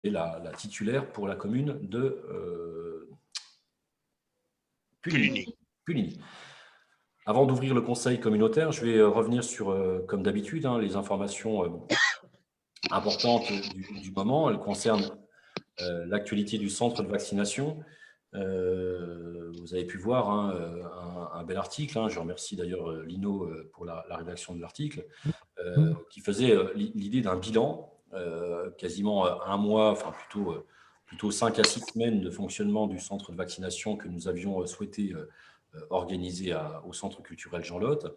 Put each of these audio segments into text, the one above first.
la titulaire pour la commune de Puligny. Avant d'ouvrir le conseil communautaire, je vais revenir sur, comme d'habitude, les informations importantes du moment. Elles concernent l'actualité du centre de vaccination. Vous avez pu voir un bel article, je remercie d'ailleurs Lino pour la rédaction de l'article, qui faisait l'idée d'un bilan, quasiment un mois, enfin plutôt 5 à 6 semaines de fonctionnement du centre de vaccination que nous avions souhaité organiser au Centre culturel Jean Lotte,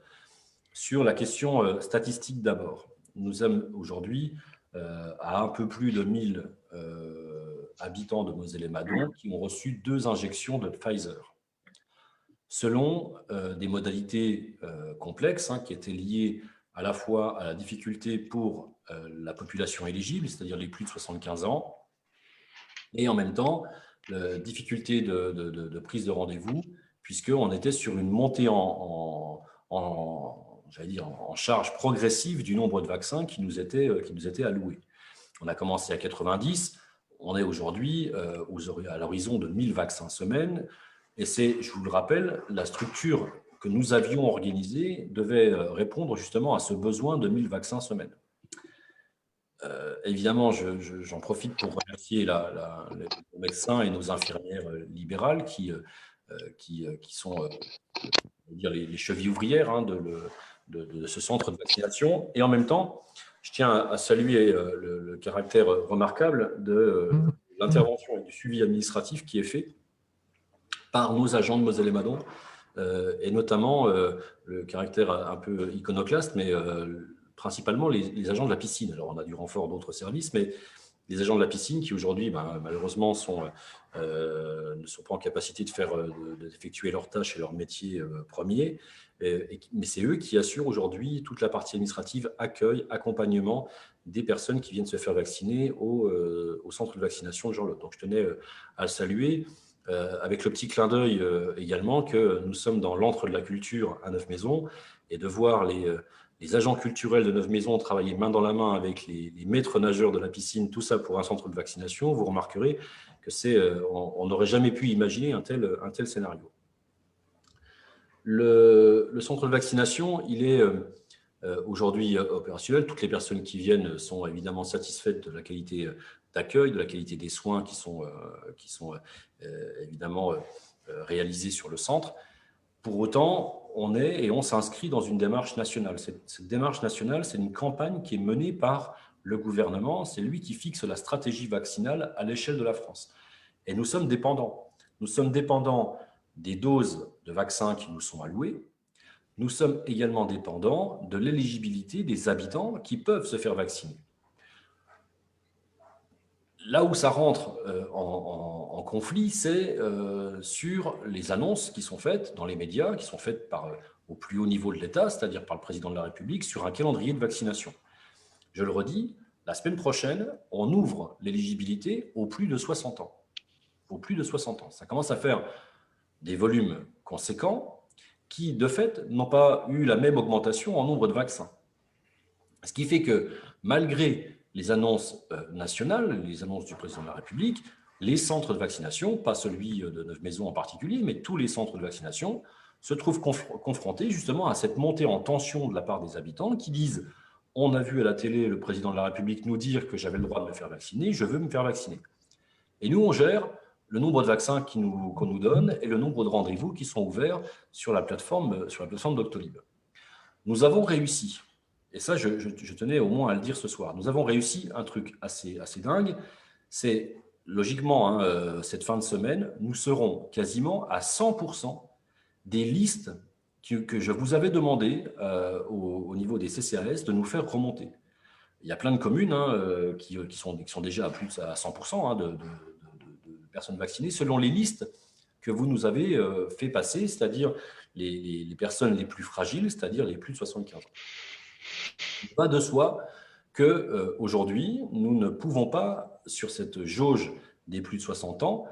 sur la question statistique d'abord. Nous sommes aujourd'hui à un peu plus de 1000 habitants de Moselle-et-Madon qui ont reçu 2 injections de Pfizer. Selon des modalités complexes qui étaient liées à la fois à la difficulté pour la population éligible, c'est-à-dire les plus de 75 ans, et en même temps, la difficulté de prise de rendez-vous, puisqu'on était sur une montée en charge progressive du nombre de vaccins qui nous étaient alloués. On a commencé à 90, on est aujourd'hui à l'horizon de 1000 vaccins semaine, et c'est, je vous le rappelle, la structure que nous avions organisée devait répondre justement à ce besoin de 1000 vaccins semaine. Évidemment, j'en profite pour remercier les médecins et nos infirmières libérales qui sont les chevilles ouvrières de ce centre de vaccination. Et en même temps, je tiens à saluer le caractère remarquable de l'intervention et du suivi administratif qui est fait par nos agents de Moselle-et-Madon, et notamment le caractère un peu iconoclaste, mais principalement les agents de la piscine. Alors, on a du renfort d'autres services, mais les agents de la piscine qui aujourd'hui, malheureusement, ne sont pas en capacité d'effectuer leurs tâches et leur métier premier. Mais c'est eux qui assurent aujourd'hui toute la partie administrative, accueil, accompagnement des personnes qui viennent se faire vacciner au centre de vaccination de Jean Lotte. Donc, je tenais à le saluer. Avec le petit clin d'œil également que nous sommes dans l'antre de la culture à Neuve-Maisons, et de voir les agents culturels de Neuve-Maisons travailler main dans la main avec les maîtres nageurs de la piscine, tout ça pour un centre de vaccination, vous remarquerez que on n'aurait jamais pu imaginer un tel scénario. Le centre de vaccination, il est aujourd'hui opérationnel. Toutes les personnes qui viennent sont évidemment satisfaites de la qualité d'accueil, de la qualité des soins qui sont évidemment réalisés sur le centre. Pour autant, on s'inscrit dans une démarche nationale. Cette démarche nationale, c'est une campagne qui est menée par le gouvernement. C'est lui qui fixe la stratégie vaccinale à l'échelle de la France. Et nous sommes dépendants. Nous sommes dépendants des doses de vaccins qui nous sont allouées. Nous sommes également dépendants de l'éligibilité des habitants qui peuvent se faire vacciner. Là où ça rentre en conflit, c'est sur les annonces qui sont faites dans les médias, qui sont faites au plus haut niveau de l'État, c'est-à-dire par le président de la République, sur un calendrier de vaccination. Je le redis, la semaine prochaine, on ouvre l'éligibilité aux plus de 60 ans. Aux plus de 60 ans. Ça commence à faire des volumes conséquents qui, de fait, n'ont pas eu la même augmentation en nombre de vaccins. Ce qui fait que, malgré les annonces nationales, les annonces du président de la République, les centres de vaccination, pas celui de Neuve-Maisons en particulier, mais tous les centres de vaccination, se trouvent confrontés justement à cette montée en tension de la part des habitants qui disent « On a vu à la télé le président de la République nous dire que j'avais le droit de me faire vacciner, je veux me faire vacciner. » Et nous, on gère le nombre de vaccins qu'on nous donne et le nombre de rendez-vous qui sont ouverts sur la plateforme Doctolib. Nous avons réussi, et ça, je tenais au moins à le dire ce soir, nous avons réussi un truc assez dingue, c'est logiquement, cette fin de semaine, nous serons quasiment à 100% des listes que je vous avais demandé au niveau des CCAS de nous faire remonter. Il y a plein de communes qui sont déjà à plus de 100% de personnes vaccinées, selon les listes que vous nous avez fait passer, c'est-à-dire les personnes les plus fragiles, c'est-à-dire les plus de 75 ans. Il va de soi qu'aujourd'hui, nous ne pouvons pas, sur cette jauge des plus de 60 ans,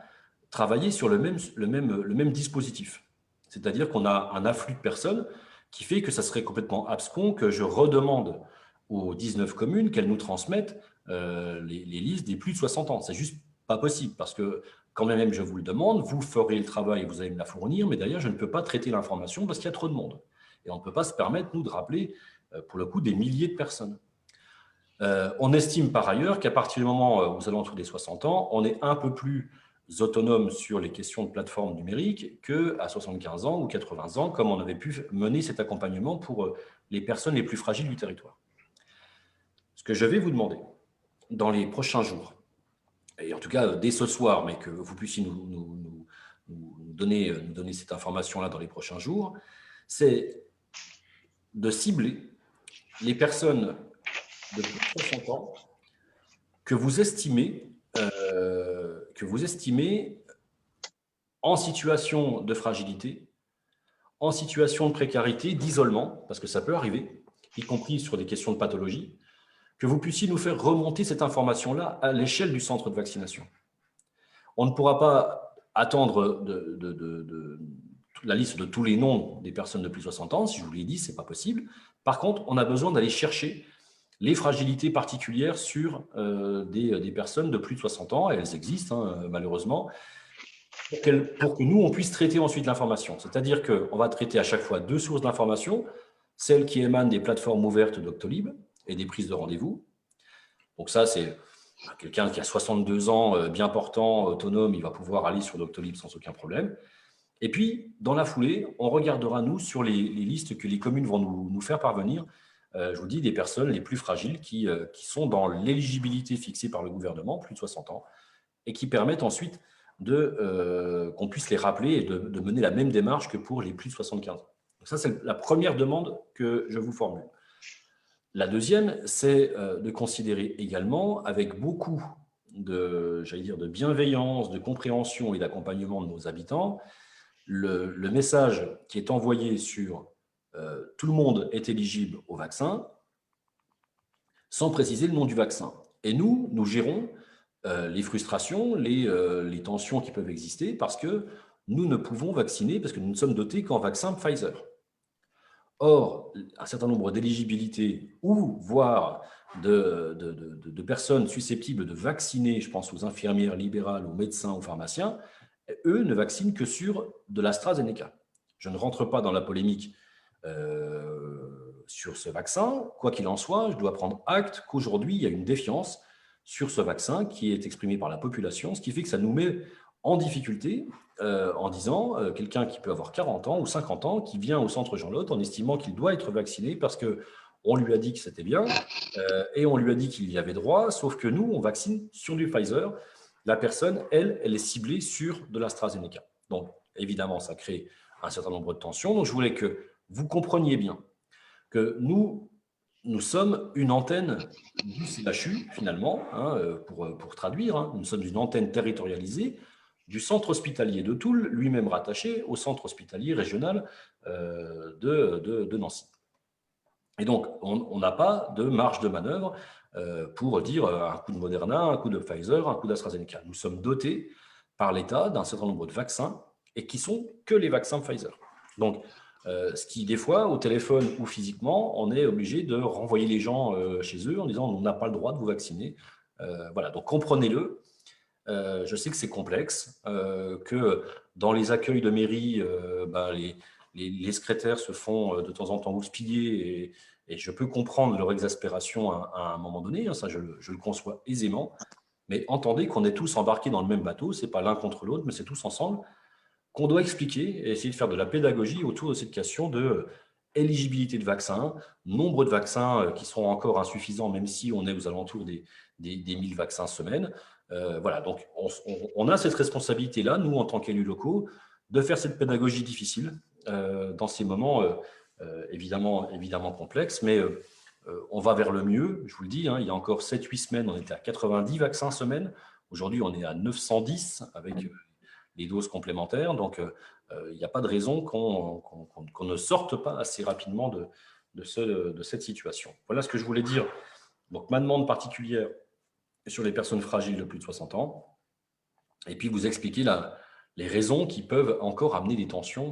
travailler sur le même dispositif. C'est-à-dire qu'on a un afflux de personnes qui fait que ça serait complètement abscon que je redemande aux 19 communes qu'elles nous transmettent les listes des plus de 60 ans. C'est juste pas possible parce que quand même je vous le demande, vous ferez le travail et vous allez me la fournir, mais d'ailleurs, je ne peux pas traiter l'information parce qu'il y a trop de monde. Et on ne peut pas se permettre, nous, de rappeler, pour le coup, des milliers de personnes. On estime par ailleurs qu'à partir du moment aux alentours des 60 ans, on est un peu plus autonome sur les questions de plateforme numérique qu'à 75 ans ou 80 ans, comme on avait pu mener cet accompagnement pour les personnes les plus fragiles du territoire. Ce que je vais vous demander dans les prochains jours, et en tout cas dès ce soir, mais que vous puissiez nous donner cette information-là dans les prochains jours, c'est de cibler les personnes de plus de 60 ans que vous estimez en situation de fragilité, en situation de précarité, d'isolement, parce que ça peut arriver, y compris sur des questions de pathologie, que vous puissiez nous faire remonter cette information-là à l'échelle du centre de vaccination. On ne pourra pas attendre la liste de tous les noms des personnes de plus de 60 ans, si je vous l'ai dit, ce n'est pas possible. Par contre, on a besoin d'aller chercher les fragilités particulières sur des personnes de plus de 60 ans, et elles existent malheureusement, pour que nous, on puisse traiter ensuite l'information. C'est-à-dire qu'on va traiter à chaque fois 2 sources d'information, celles qui émanent des plateformes ouvertes Doctolib et des prises de rendez-vous. Donc ça, c'est quelqu'un qui a 62 ans, bien portant, autonome, il va pouvoir aller sur Doctolib sans aucun problème. Et puis, dans la foulée, on regardera, nous, sur les listes que les communes vont nous faire parvenir, je vous dis, des personnes les plus fragiles qui sont dans l'éligibilité fixée par le gouvernement, plus de 60 ans, et qui permettent ensuite qu'on puisse les rappeler et de mener la même démarche que pour les plus de 75 ans. Donc ça, c'est la première demande que je vous formule. La deuxième, c'est de considérer également, avec beaucoup de bienveillance, de compréhension et d'accompagnement de nos habitants, le message qui est envoyé sur tout le monde est éligible au vaccin, sans préciser le nom du vaccin. Et nous gérons les frustrations, les tensions qui peuvent exister, parce que nous ne pouvons vacciner, parce que nous ne sommes dotés qu'en vaccin Pfizer. Or, un certain nombre d'éligibilités ou voire de personnes susceptibles de vacciner, je pense aux infirmières libérales, aux médecins, aux pharmaciens, eux ne vaccinent que sur de l'AstraZeneca. Je ne rentre pas dans la polémique sur ce vaccin. Quoi qu'il en soit, je dois prendre acte qu'aujourd'hui, il y a une défiance sur ce vaccin qui est exprimée par la population, ce qui fait que ça nous met en difficulté en disant quelqu'un qui peut avoir 40 ans ou 50 ans, qui vient au centre Jean-Lotte en estimant qu'il doit être vacciné parce qu'on lui a dit que c'était bien et on lui a dit qu'il y avait droit, sauf que nous, on vaccine sur du Pfizer. La personne, elle est ciblée sur de l'AstraZeneca. Donc, évidemment, ça crée un certain nombre de tensions. Donc, je voulais que vous compreniez bien que nous sommes une antenne du CHU, finalement, pour traduire. Nous sommes une antenne territorialisée du centre hospitalier de Toul, lui-même rattaché au centre hospitalier régional de Nancy. Et donc, on n'a pas de marge de manœuvre pour dire un coup de Moderna, un coup de Pfizer, un coup d'AstraZeneca. Nous sommes dotés par l'État d'un certain nombre de vaccins et qui sont que les vaccins Pfizer. Donc, ce qui, des fois, au téléphone ou physiquement, on est obligé de renvoyer les gens chez eux en disant on n'a pas le droit de vous vacciner. Voilà, donc comprenez-le. Je sais que c'est complexe, que dans les accueils de mairie, les secrétaires se font de temps en temps houspiller et je peux comprendre leur exaspération à un moment donné, ça je le conçois aisément, mais entendez qu'on est tous embarqués dans le même bateau, ce n'est pas l'un contre l'autre, mais c'est tous ensemble, qu'on doit expliquer et essayer de faire de la pédagogie autour de cette question de éligibilité de vaccins, nombre de vaccins qui seront encore insuffisants, même si on est aux alentours des 1000 vaccins semaine. Voilà, donc on a cette responsabilité-là, nous, en tant qu'élus locaux, de faire cette pédagogie difficile dans ces moments évidemment complexes, mais on va vers le mieux, je vous le dis, il y a encore 7-8 semaines, on était à 90 vaccins semaine, aujourd'hui on est à 910 avec les doses complémentaires, donc il n'y a pas de raison qu'on ne sorte pas assez rapidement de cette situation. Voilà ce que je voulais dire. Donc ma demande particulière sur les personnes fragiles de plus de 60 ans, et puis vous expliquer les raisons qui peuvent encore amener des tensions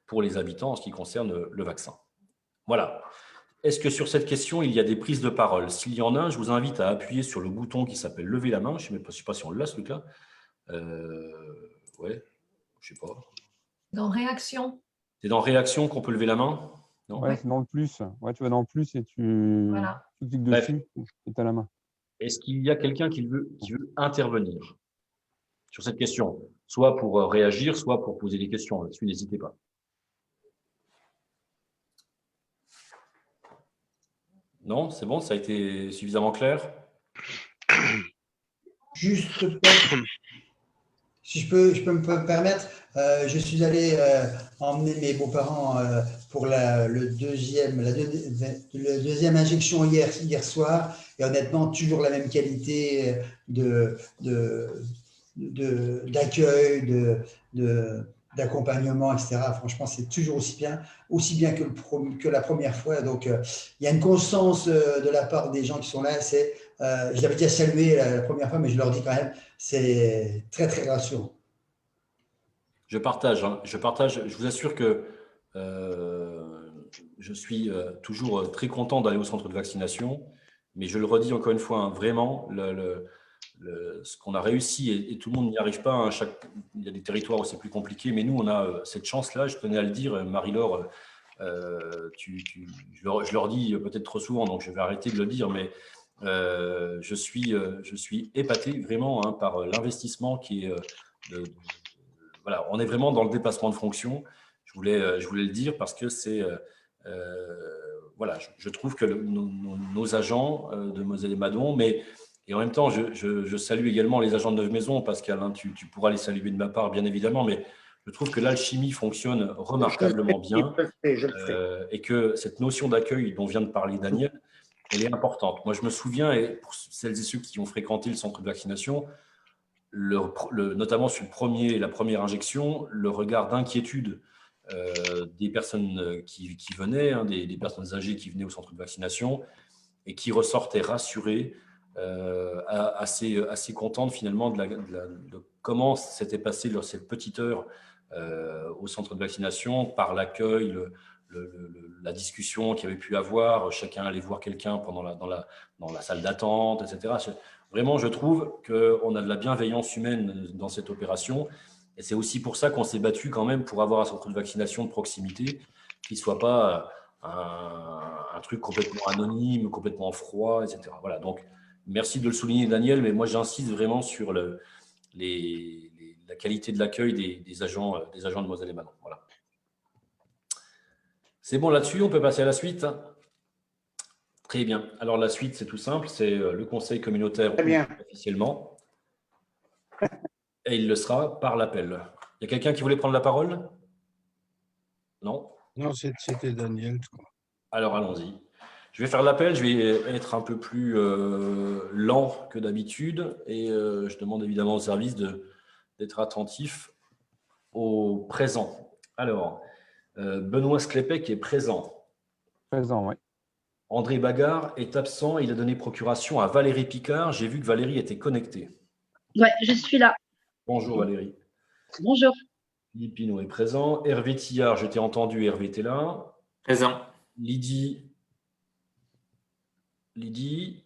pour les habitants en ce qui concerne le vaccin. Voilà. Est-ce que sur cette question, il y a des prises de parole? S'il y en a, je vous invite à appuyer sur le bouton qui s'appelle lever la main. Je ne sais pas si on l'a, ce truc-là. Ouais, je ne sais pas. Dans réaction. C'est dans réaction qu'on peut lever la main? Non? Ouais, c'est dans le plus. Ouais, tu vas dans le plus et tu cliques dessus et tu as la main. Est-ce qu'il y a quelqu'un qui veut intervenir sur cette question? Soit pour réagir, soit pour poser des questions. Là-dessus, n'hésitez pas. Non, c'est bon, ça a été suffisamment clair? Juste peut-être, si je peux me permettre, je suis allé emmener mes beaux-parents pour la deuxième injection hier soir, et honnêtement, toujours la même qualité d'accueil, d'accompagnement, etc. Franchement, c'est toujours aussi bien que la première fois. Donc, il y a une constance de la part des gens qui sont là. Je l'avais déjà salué la première fois, mais je leur dis quand même, c'est très, très rassurant. Je partage, hein. Je vous assure que je suis toujours très content d'aller au centre de vaccination, mais je le redis encore une fois, hein, vraiment, ce qu'on a réussi, et tout le monde n'y arrive pas, hein, il y a des territoires où c'est plus compliqué, mais nous, on a cette chance-là, je tenais à le dire, Marie-Laure, je leur dis peut-être trop souvent, donc je vais arrêter de le dire, mais je suis épaté vraiment, hein, par l'investissement qui est voilà, on est vraiment dans le dépassement de fonction. Je voulais le dire parce que c'est voilà, je trouve que nos agents de Moselle et Madon, et en même temps, je salue également les agents de Neuve Maisons, Pascal, hein, tu pourras les saluer de ma part, bien évidemment, mais je trouve que l'alchimie fonctionne remarquablement bien et que cette notion d'accueil dont vient de parler Daniel, elle est importante. Moi, je me souviens, et pour celles et ceux qui ont fréquenté le centre de vaccination, notamment sur la première injection, le regard d'inquiétude des personnes qui venaient, hein, des personnes âgées qui venaient au centre de vaccination et qui ressortaient rassurées, assez contentes finalement de comment s'était passé cette petite heure au centre de vaccination, par l'accueil, la discussion qu'il y avait pu avoir, chacun allait voir quelqu'un dans la salle d'attente, etc. Vraiment, je trouve qu'on a de la bienveillance humaine dans cette opération. Et c'est aussi pour ça qu'on s'est battu quand même pour avoir un centre de vaccination de proximité qui ne soit pas un truc complètement anonyme, complètement froid, etc. Voilà, donc merci de le souligner, Daniel, mais moi j'insiste vraiment sur la qualité de l'accueil des agents de Moselle et Madon. Voilà. C'est bon là-dessus, on peut passer à la suite. Très bien. Alors la suite, c'est tout simple, c'est le conseil communautaire officiellement. Et il le sera par l'appel. Il y a quelqu'un qui voulait prendre la parole? Non? Non, c'était Daniel. Alors allons-y. Je vais faire l'appel, je vais être un peu plus lent que d'habitude et je demande évidemment au service d'être attentif au présent. Alors, Benoît Sklepek est présent. Présent, oui. André Bagard est absent, il a donné procuration à Valérie Picard. J'ai vu que Valérie était connectée. Oui, je suis là. Bonjour Valérie. Bonjour. Philippe Pinot est présent. Hervé Tillard, je t'ai entendu, Hervé était là. Présent. Lydie. Oui,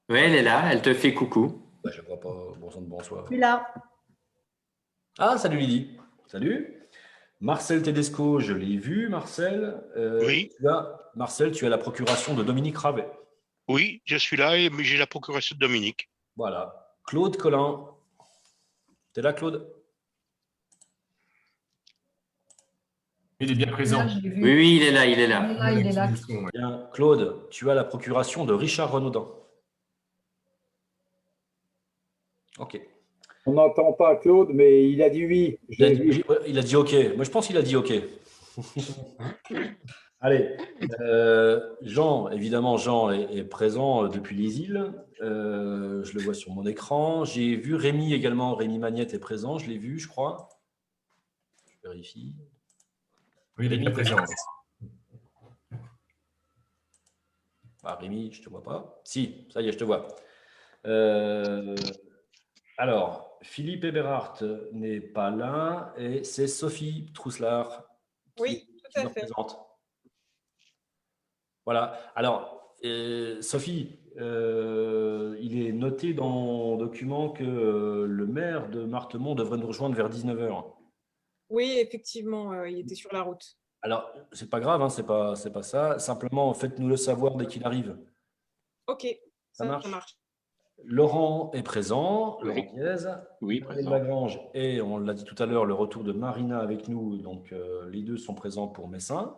elle est là, elle te fait coucou. Bah, je ne vois pas. Bonsoir. Je suis là. Ah, salut Lydie. Salut. Marcel Tedesco, je l'ai vu, Marcel. Oui. Marcel, tu as la procuration de Dominique Ravet. Oui, je suis là et j'ai la procuration de Dominique. Voilà. Claude Collin. Tu es là, Claude? Il est bien présent. Là, je l'ai vu. Oui, il est là, il est là. Il est là. Bien. Claude, tu as la procuration de Richard Renaudin. Ok. On n'entend pas Claude, mais il a dit oui. Il a dit OK. Moi, je pense qu'il a dit OK. Allez. Jean, évidemment, Jean est présent depuis les îles. Je le vois sur mon écran. J'ai vu Rémi également. Rémi Magnette est présent. Je l'ai vu, je crois. Je vérifie. Oui, il est bien présent. Ah, Rémi, je ne te vois pas. Si, ça y est, je te vois. Alors, Philippe Eberhardt n'est pas là et c'est Sophie Trousselard qui nous représente. Voilà. Alors, Sophie, il est noté dans mon document que le maire de Marthemont devrait nous rejoindre vers 19 h. Oui, effectivement, il était sur la route. Alors, c'est pas grave, hein, c'est pas ça. Simplement, faites-nous le savoir dès qu'il arrive. Ok, Ça marche. ça marche. Laurent est présent, Oui. Laurent Diez. Oui, Daniel présent. Lagrange et, on l'a dit tout à l'heure, le retour de Marina avec nous. Donc, les deux sont présents pour Messin.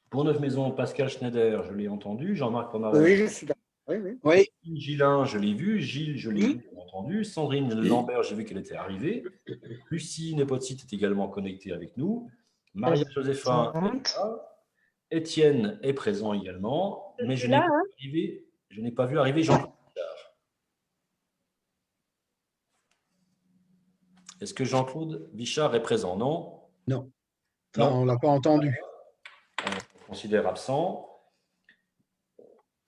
Pour Neuf Maisons, Pascal Schneider, je l'ai entendu. Jean-Marc Pomarel. Oui, je suis là. Oui, oui. Oui. Gilles, je l'ai vu. Gilles, je l'ai vu, bien entendu. Sandrine Lambert, j'ai vu qu'elle était arrivée. Lucie Nepotsit est également connectée avec nous. Maria-Joséphin est là. Étienne est présent également. Mais je n'ai pas vu arriver Jean-Claude. Est-ce que Jean-Claude Vichard est présent? Non. Non. Enfin, on ne l'a pas entendu. On considère absent.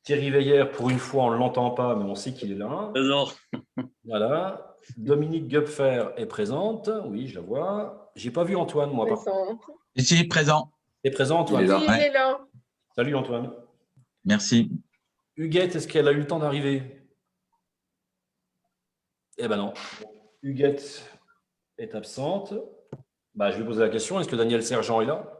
Thierry Veillère, pour une fois, on ne l'entend pas, mais on sait qu'il est là. Présent. Voilà. Dominique Gupfer est présente. Oui, je la vois. Je n'ai pas vu Antoine, moi. Par contre. Ici, présent. Tu es présent, Antoine? Il est là. Il est là. Salut, Antoine. Merci. Huguette, est-ce qu'elle a eu le temps d'arriver? Eh ben non. Huguette est absente. Je vais poser la question. Est-ce que Daniel Sergent est là?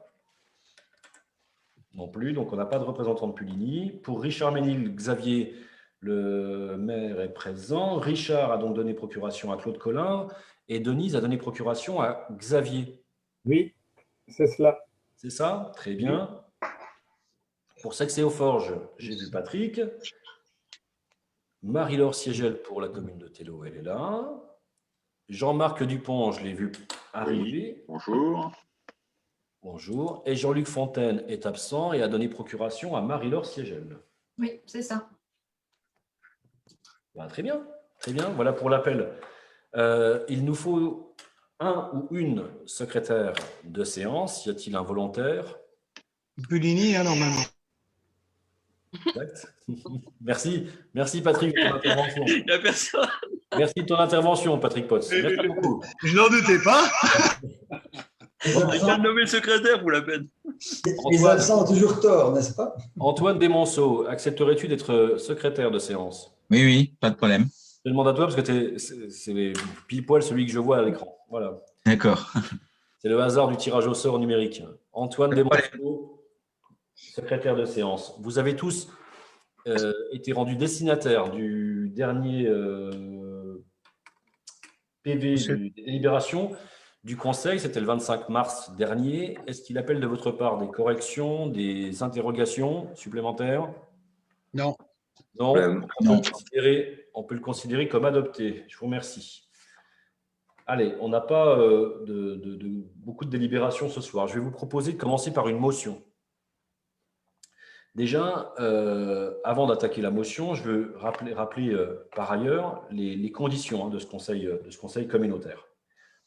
Non plus. Donc, on n'a pas de représentant de Puligny. Pour Richard Ménil, Xavier, le maire, est présent. Richard a donc donné procuration à Claude Collin. Et Denise a donné procuration à Xavier. Oui, c'est cela. C'est ça? Très bien. Pour Sexé aux Forges, j'ai vu Patrick. Marie-Laure Siegel pour la commune de Tello, elle est là. Jean-Marc Dupont, je l'ai vu arriver. Bonjour. Bonjour. Et Jean-Luc Fontaine est absent et a donné procuration à Marie-Laure Siegel. Oui, c'est ça. Très bien. Très bien. Voilà pour l'appel. Il nous faut un ou une secrétaire de séance. Y a-t-il un volontaire? Puligny, hein, normalement. Exact. Merci. Merci, Patrick, de ton intervention. Il n'y a personne. Merci de ton intervention, Patrick Potts. Merci beaucoup. Je n'en doutais pas. Quelqu'un nommé le secrétaire pour la peine. Les absents ont toujours tort, n'est-ce pas? Antoine Desmonceaux, accepterais-tu d'être secrétaire de séance? Oui, oui, pas de problème. Je demande à toi parce que c'est pile poil celui que je vois à l'écran. Voilà. D'accord. C'est le hasard du tirage au sort numérique. Antoine Desmonceaux, secrétaire de séance. Vous avez tous été rendus destinataires du dernier PV des délibérations du Conseil. C'était le 25 mars dernier. Est-ce qu'il appelle de votre part des corrections, des interrogations supplémentaires? Non. Non, Non. on peut le considérer comme adopté. Je vous remercie. Allez, on n'a pas beaucoup de délibérations ce soir. Je vais vous proposer de commencer par une motion. Déjà, avant d'attaquer la motion, je veux rappeler par ailleurs les conditions de ce conseil communautaire.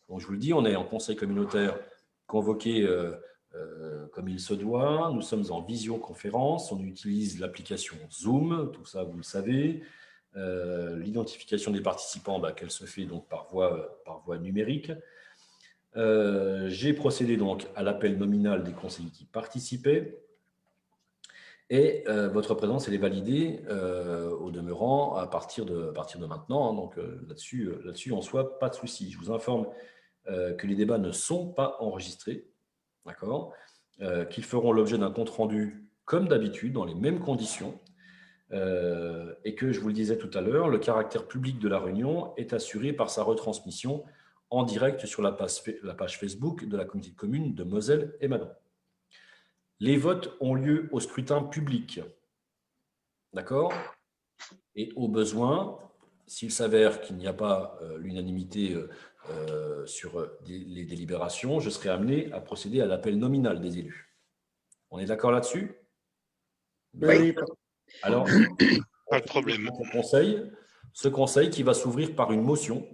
Donc, je vous le dis, on est en conseil communautaire convoqué comme il se doit. Nous sommes en visioconférence. On utilise l'application Zoom, tout ça, vous le savez. L'identification des participants, qu'elle se fait donc par voie numérique. J'ai procédé donc à l'appel nominal des conseillers qui participaient. Et votre présence, elle est validée au demeurant à partir de maintenant. Donc là-dessus, en soi, pas de souci. Je vous informe que les débats ne sont pas enregistrés, d'accord, qu'ils feront l'objet d'un compte-rendu comme d'habitude, dans les mêmes conditions, et que, je vous le disais tout à l'heure, le caractère public de la réunion est assuré par sa retransmission en direct sur la page Facebook de la communauté de communes de Moselle et Madon. Les votes ont lieu au scrutin public. D'accord? Et au besoin, s'il s'avère qu'il n'y a pas l'unanimité sur les délibérations, je serai amené à procéder à l'appel nominal des élus. On est d'accord là-dessus? Oui. Alors, Pas de problème. Ce conseil qui va s'ouvrir par une motion.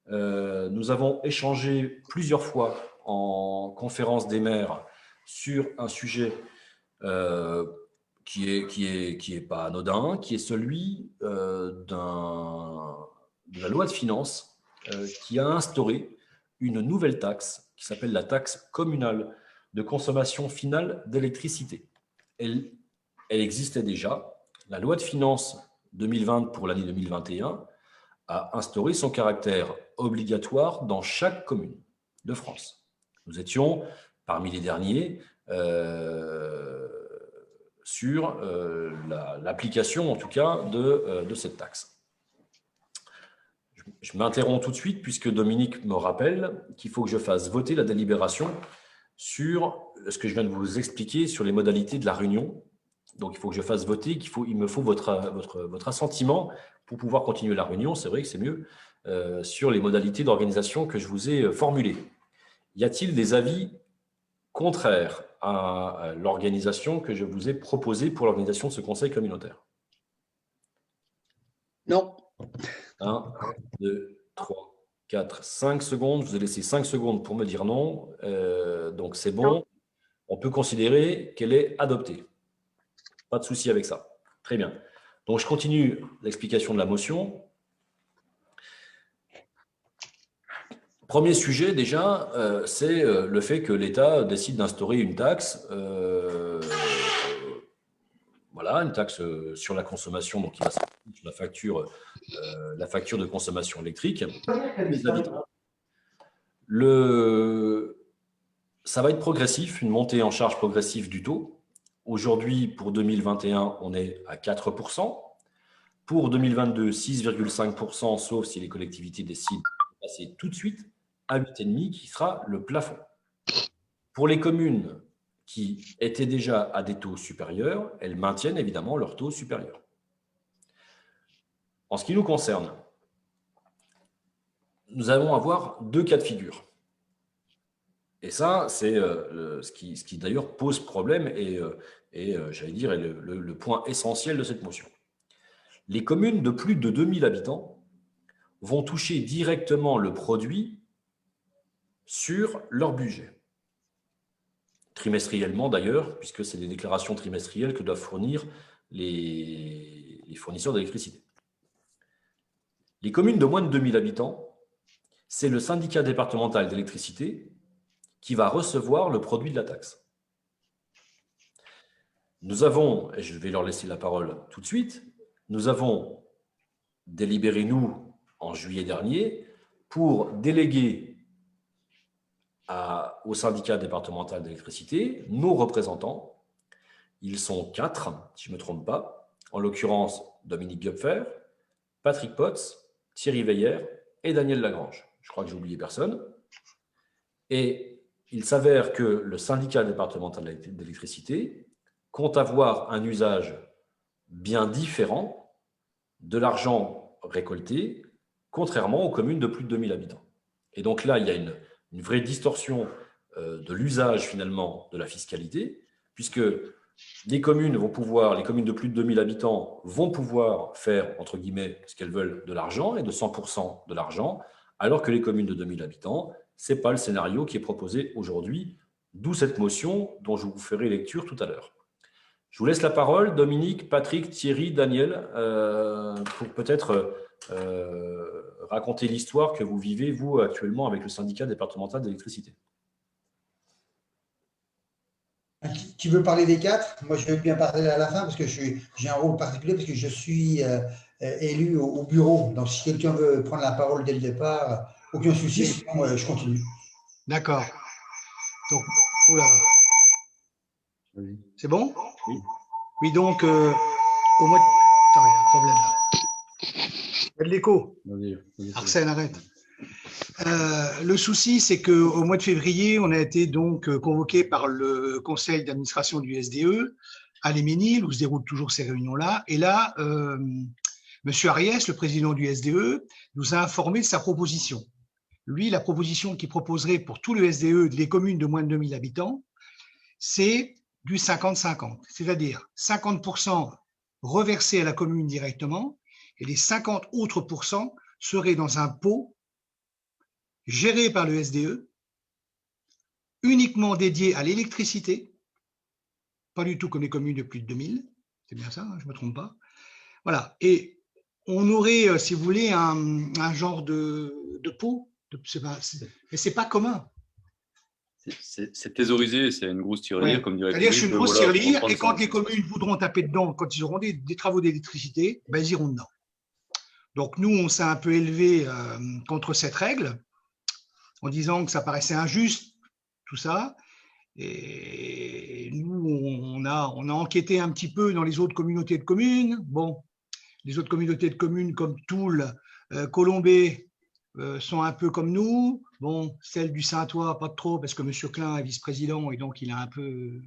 Nous avons échangé plusieurs fois en conférence des maires sur un sujet qui est pas anodin, qui est celui de la loi de finances qui a instauré une nouvelle taxe qui s'appelle la taxe communale de consommation finale d'électricité. elle existait déjà. La loi de finances 2020 pour l'année 2021 a instauré son caractère obligatoire dans chaque commune de France. Nous étions parmi les derniers sur l'application, en tout cas, de cette taxe. Je m'interromps tout de suite puisque Dominique me rappelle qu'il faut que je fasse voter la délibération sur ce que je viens de vous expliquer sur les modalités de la réunion. Donc, il faut que je fasse voter, il me faut votre assentiment pour pouvoir continuer la réunion. C'est vrai que c'est mieux sur les modalités d'organisation que je vous ai formulées. Y a-t-il des avis contraires à l'organisation que je vous ai proposée pour l'organisation de ce conseil communautaire? Non. 1, 2, 3, 4, 5 secondes. Je vous ai laissé 5 secondes pour me dire non. Donc, c'est bon. Non. On peut considérer qu'elle est adoptée. Pas de souci avec ça. Très bien. Donc, je continue l'explication de la motion. Premier sujet, déjà, c'est le fait que l'État décide d'instaurer une taxe, voilà, une taxe sur la consommation, donc qui va s'appliquer sur la facture de consommation électrique des habitants. Ça va être progressif, une montée en charge progressive du taux. Aujourd'hui, pour 2021, on est à 4%. Pour 2022, 6,5%, sauf si les collectivités décident de passer tout de suite à 8,5%, qui sera le plafond. Pour les communes qui étaient déjà à des taux supérieurs, elles maintiennent évidemment leur taux supérieur. En ce qui nous concerne, nous allons avoir deux cas de figure. Et ça, c'est ce qui d'ailleurs pose problème et j'allais dire, est le point essentiel de cette motion. Les communes de plus de 2000 habitants vont toucher directement le produit sur leur budget. Trimestriellement d'ailleurs, puisque c'est des déclarations trimestrielles que doivent fournir les fournisseurs d'électricité. Les communes de moins de 2000 habitants, c'est le syndicat départemental d'électricité qui va recevoir le produit de la taxe. Nous avons, et je vais leur laisser la parole tout de suite, nous avons délibéré, nous, en juillet dernier, pour déléguer au syndicat départemental d'électricité nos représentants. Ils sont 4, si je ne me trompe pas, en l'occurrence Dominique Gupfer, Patrick Potts, Thierry Veillère et Daniel Lagrange. Je crois que j'ai oublié personne. Et il s'avère que le syndicat départemental d'électricité compte avoir un usage bien différent de l'argent récolté, contrairement aux communes de plus de 2000 habitants. Et donc là, il y a une vraie distorsion de l'usage finalement de la fiscalité, puisque les communes de plus de 2000 habitants vont pouvoir faire, entre guillemets, ce qu'elles veulent de l'argent et de 100% de l'argent, alors que les communes de 2000 habitants, ce n'est pas le scénario qui est proposé aujourd'hui, d'où cette motion dont je vous ferai lecture tout à l'heure. Je vous laisse la parole, Dominique, Patrick, Thierry, Daniel, pour peut-être raconter l'histoire que vous vivez, vous, actuellement, avec le syndicat départemental d'électricité. Tu veux parler des 4? Moi, je veux bien parler à la fin parce que j'ai un rôle particulier, parce que je suis élu au bureau. Donc, si quelqu'un veut prendre la parole dès le départ, aucun souci, sinon je continue. D'accord. Donc, oula. C'est bon? Oui. Oui, donc, au mois de... Attends, il y a un problème là. Il y a de l'écho. Arsène, arrête. Le souci, c'est qu'au mois de février, on a été donc convoqué par le conseil d'administration du SDE à Léménil, où se déroulent toujours ces réunions-là. Et là, M. Ariès, le président du SDE, nous a informé de sa proposition. Lui, la proposition qu'il proposerait pour tout le SDE, les communes de moins de 2000 habitants, c'est du 50-50, c'est-à-dire 50% reversés à la commune directement et les 50 autres pourcents seraient dans un pot géré par le SDE, uniquement dédié à l'électricité, pas du tout comme les communes de plus de 2000, c'est bien ça, hein, je ne me trompe pas. Voilà, et on aurait, si vous voulez, un genre de pot, mais ce n'est pas commun. C'est thésaurisé, c'est une grosse tirelire, Ouais. comme dirait C'est-à-dire que c'est une Philippe, grosse voilà, tirelire, pour et quand prendre les communes voudront taper dedans, quand ils auront des travaux d'électricité, ben, ils iront dedans. Donc nous, on s'est un peu élevé contre cette règle, en disant que ça paraissait injuste, tout ça. Et nous, on a enquêté un petit peu dans les autres communautés de communes. Bon, les autres communautés de communes comme Toul, Colombey sont un peu comme nous. Bon, celle du Saint-Ouen, pas trop, parce que M. Klein est vice-président et donc il a un peu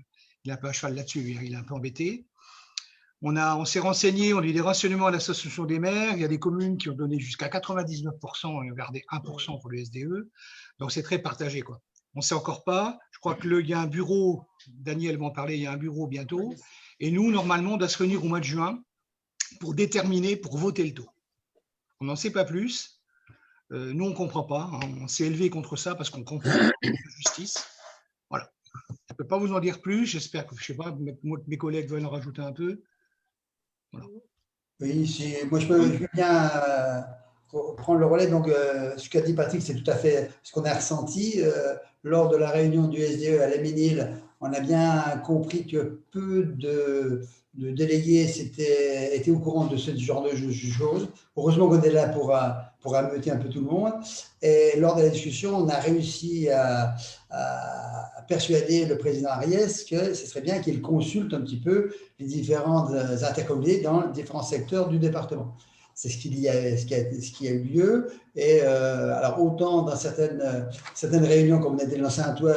à cheval là-dessus, il est un peu embêté. On s'est renseigné, on a eu des renseignements à l'association des maires. Il y a des communes qui ont donné jusqu'à 99% et ont gardé 1% pour le SDE. Donc c'est très partagé, quoi. On ne sait encore pas. Je crois qu'il y a un bureau, Daniel m'en parlait, il y a un bureau bientôt. Et nous, normalement, on doit se réunir au mois de juin pour déterminer, pour voter le taux. On n'en sait pas plus. Nous, on ne comprend pas. Hein. On s'est élevé contre ça parce qu'on comprend la justice. Voilà. Je ne peux pas vous en dire plus. J'espère que, je sais pas, mes collègues veulent en rajouter un peu. Voilà. Oui, moi je veux bien prendre le relais. Donc, ce qu'a dit Patrick, c'est tout à fait ce qu'on a ressenti. Lors de la réunion du SDE à Léménil, on a bien compris que peu de délégués étaient au courant de ce genre de choses. Heureusement qu'on est là pour ameuter un peu tout le monde. Et lors de la discussion, on a réussi à persuader le président Ariès que ce serait bien qu'il consulte un petit peu les différentes intercommunalités dans les différents secteurs du département. C'est ce qui a eu lieu. Et alors, autant dans certaines réunions, comme on était dans Saint-Ouen,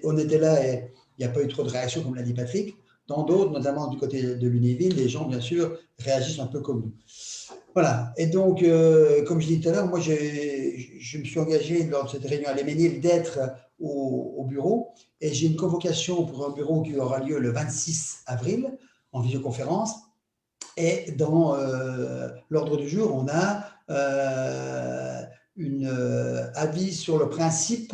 on était là et il n'y a pas eu trop de réactions, comme l'a dit Patrick. Dans d'autres, notamment du côté de Lunéville, les gens, bien sûr, réagissent un peu comme nous. Voilà. Et donc, comme je disais tout à l'heure, moi, je me suis engagé lors de cette réunion à Léménil d'être au bureau. Et j'ai une convocation pour un bureau qui aura lieu le 26 avril en visioconférence. Et dans l'ordre du jour, on a un avis sur le principe.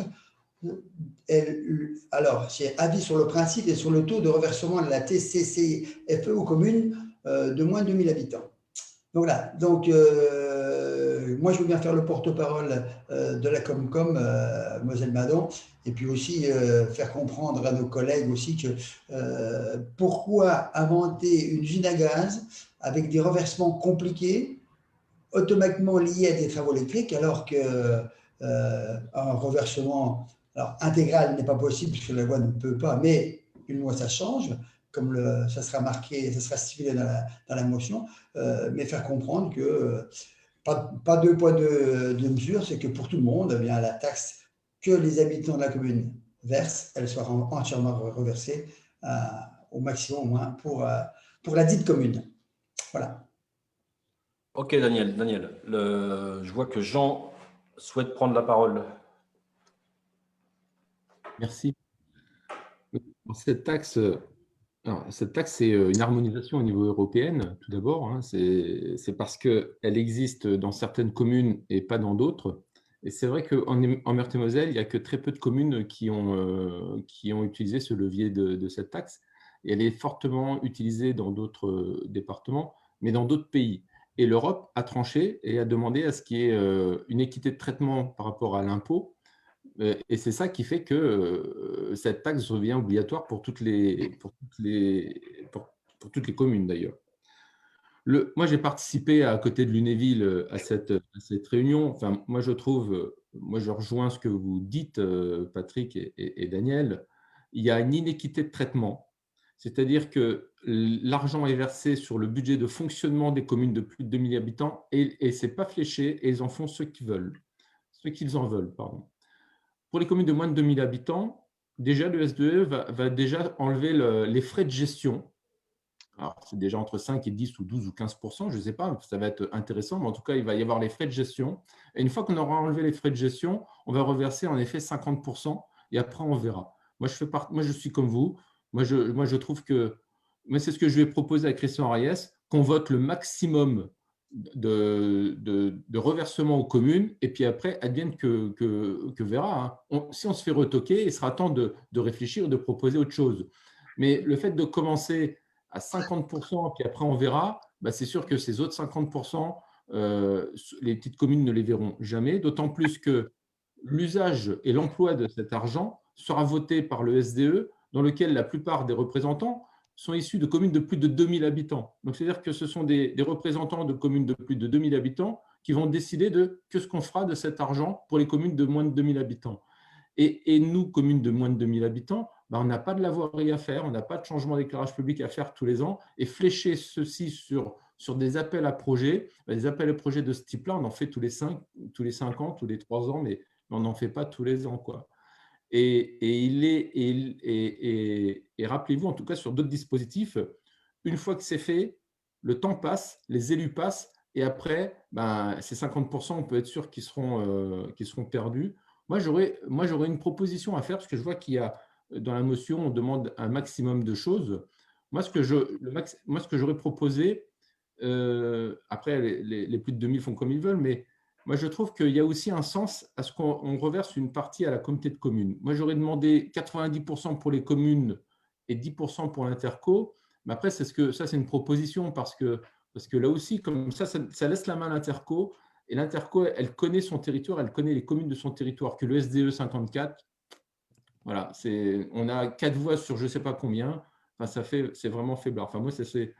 Alors, c'est avis sur le principe et sur le taux de reversement de la TCCFE aux communes de moins de 2000 habitants. Donc là, moi je veux bien faire le porte-parole de la Comcom, Moselle Madon, et puis aussi faire comprendre à nos collègues aussi que pourquoi inventer une usine à gaz avec des reversements compliqués, automatiquement liés à des travaux électriques, alors qu'un reversement intégral n'est pas possible puisque la loi ne peut pas, mais une loi ça change, comme ça sera marqué, ça sera stipulé dans la motion, mais faire comprendre que pas deux poids, deux mesures, c'est que pour tout le monde, eh bien, la taxe que les habitants de la commune versent, elle sera entièrement reversée au maximum au moins pour la dite commune. Voilà. Ok, Daniel. Je vois que Jean souhaite prendre la parole. Merci. Cette taxe, c'est une harmonisation au niveau européen, tout d'abord. Hein. C'est parce qu'elle existe dans certaines communes et pas dans d'autres. Et c'est vrai qu'en Meurthe-et-Moselle, il n'y a que très peu de communes qui ont utilisé ce levier de cette taxe. Et elle est fortement utilisée dans d'autres départements, mais dans d'autres pays. Et l'Europe a tranché et a demandé à ce qu'il y ait une équité de traitement par rapport à l'impôt. Et c'est ça qui fait que cette taxe devient obligatoire pour toutes les communes d'ailleurs. Moi, j'ai participé à côté de Lunéville à cette réunion. Enfin, moi, je rejoins ce que vous dites, Patrick et Daniel. Il y a une inéquité de traitement. C'est-à-dire que l'argent est versé sur le budget de fonctionnement des communes de plus de 2000 habitants et ce n'est pas fléché et ils en font ce qu'ils en veulent. Pardon. Pour les communes de moins de 2000 habitants, déjà le SDE va déjà enlever les frais de gestion. Alors, c'est déjà entre 5 et 10 ou 12 ou 15%, je ne sais pas, ça va être intéressant, mais en tout cas, il va y avoir les frais de gestion. Et une fois qu'on aura enlevé les frais de gestion, on va reverser en effet 50% et après, on verra. Moi, je suis comme vous. Moi, je trouve que c'est ce que je vais proposer à Christian Ariès, qu'on vote le maximum de reversement aux communes, et puis après, advienne que verra. Hein. Si on se fait retoquer, il sera temps de réfléchir et de proposer autre chose. Mais le fait de commencer à 50%, puis après on verra, c'est sûr que ces autres 50%, les petites communes ne les verront jamais, d'autant plus que l'usage et l'emploi de cet argent sera voté par le SDE, dans lequel la plupart des représentants sont issus de communes de plus de 2000 habitants. Donc, c'est-à-dire que ce sont des représentants de communes de plus de 2000 habitants qui vont décider de ce qu'on fera de cet argent pour les communes de moins de 2000 habitants. Et nous, communes de moins de 2000 habitants, on n'a pas de la voirie à faire, on n'a pas de changement d'éclairage public à faire tous les ans, et flécher ceci sur des appels à projets, des appels à projets de ce type-là, on en fait tous les 5 ans, tous les 3 ans, mais on n'en fait pas tous les ans, quoi. Et rappelez-vous, en tout cas sur d'autres dispositifs, une fois que c'est fait, le temps passe, les élus passent, et après, ces 50%, on peut être sûr qu'ils seront perdus. Moi, j'aurais une proposition à faire, parce que je vois qu'il y a, dans la motion, on demande un maximum de choses. Moi, ce que j'aurais proposé, après, les plus de 2000 font comme ils veulent, mais moi, je trouve qu'il y a aussi un sens à ce qu'on reverse une partie à la communauté de communes. Moi, j'aurais demandé 90% pour les communes et 10% pour l'interco. Mais après, ça, c'est une proposition parce que là aussi, comme ça laisse la main à l'interco. Et l'interco, elle connaît son territoire, elle connaît les communes de son territoire, que le SDE 54, voilà, on a 4 voix sur je ne sais pas combien. Enfin, c'est vraiment faiblard. Enfin, moi, c'était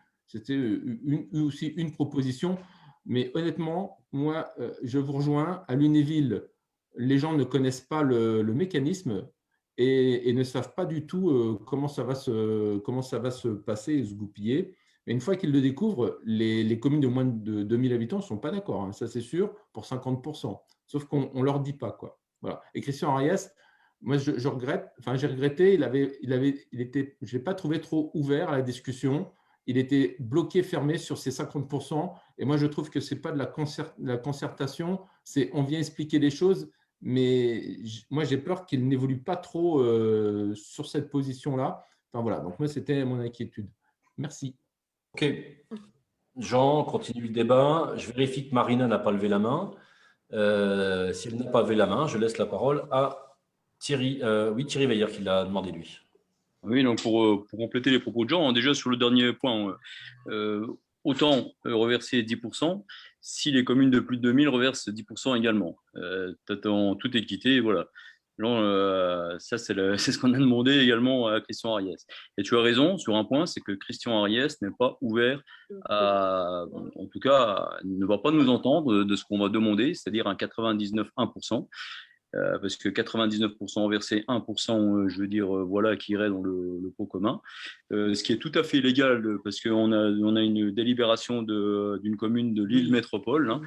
aussi une proposition. Mais honnêtement, moi, je vous rejoins. À Lunéville, les gens ne connaissent pas le mécanisme et ne savent pas du tout comment ça va se passer et se goupiller. Mais une fois qu'ils le découvrent, les communes de moins de 2000 habitants ne sont pas d'accord, hein, ça c'est sûr, pour 50%. Sauf qu'on ne leur dit pas, quoi. Voilà. Et Christian Ariès, moi je regrette, enfin j'ai regretté, je ne l'ai pas trouvé trop ouvert à la discussion. Il était bloqué, fermé sur ces 50%. Et moi, je trouve que ce n'est pas de la concertation, c'est on vient expliquer les choses, mais moi, j'ai peur qu'il n'évolue pas trop sur cette position-là. Enfin, voilà, donc moi, c'était mon inquiétude. Merci. OK. Jean, continue le débat. Je vérifie que Marina n'a pas levé la main. Si elle n'a pas levé la main, je laisse la parole à Thierry. Oui, Thierry Veillère qui l'a demandé, lui. Oui, donc pour compléter les propos de Jean, déjà sur le dernier point, autant reverser 10% si les communes de plus de 2000 reversent 10% également, en toute équité, voilà. Ça, c'est ce qu'on a demandé également à Christian Ariès. Et tu as raison sur un point, c'est que Christian Ariès n'est pas ouvert en tout cas, ne va pas nous entendre de ce qu'on va demander, c'est-à-dire un 99,1%. Parce que 99% versé, 1%, je veux dire, voilà, qui irait dans le pot commun. Ce qui est tout à fait légal, parce qu'on a une délibération d'une commune de Lille Métropole, hein,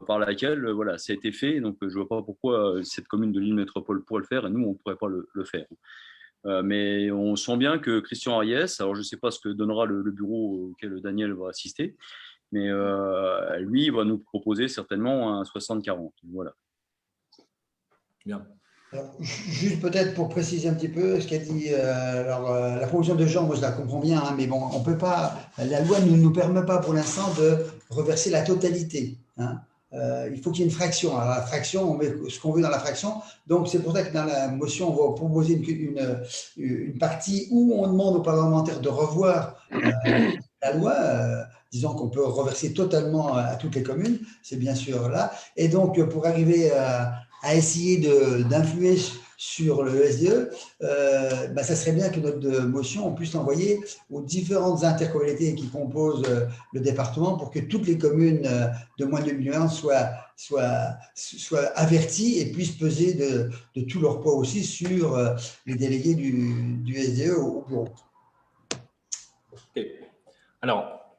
par laquelle voilà, ça a été fait. Donc, je ne vois pas pourquoi cette commune de Lille Métropole pourrait le faire et nous, on ne pourrait pas le faire. Mais on sent bien que Christian Ariès, alors je ne sais pas ce que donnera le bureau auquel Daniel va assister, mais lui, il va nous proposer certainement un 60-40. Voilà. Bien. Alors, juste peut-être pour préciser un petit peu ce qu'a dit la proposition de Jean, moi je la comprends bien, hein, mais bon, on peut pas, la loi ne nous permet pas pour l'instant de reverser la totalité. Hein. Il faut qu'il y ait une fraction. Alors, la fraction, on met ce qu'on veut dans la fraction. Donc c'est pour ça que dans la motion, on va proposer une partie où on demande aux parlementaires de revoir la loi. Disons qu'on peut reverser totalement à toutes les communes, c'est bien sûr là. Et donc pour arriver à essayer d'influer sur le SDE, ça serait bien que notre motion, on puisse l'envoyer aux différentes intercommunalités qui composent le département pour que toutes les communes de moins de 1 million soient averties et puissent peser de tout leur poids aussi sur les délégués du SDE au bureau. OK. Alors,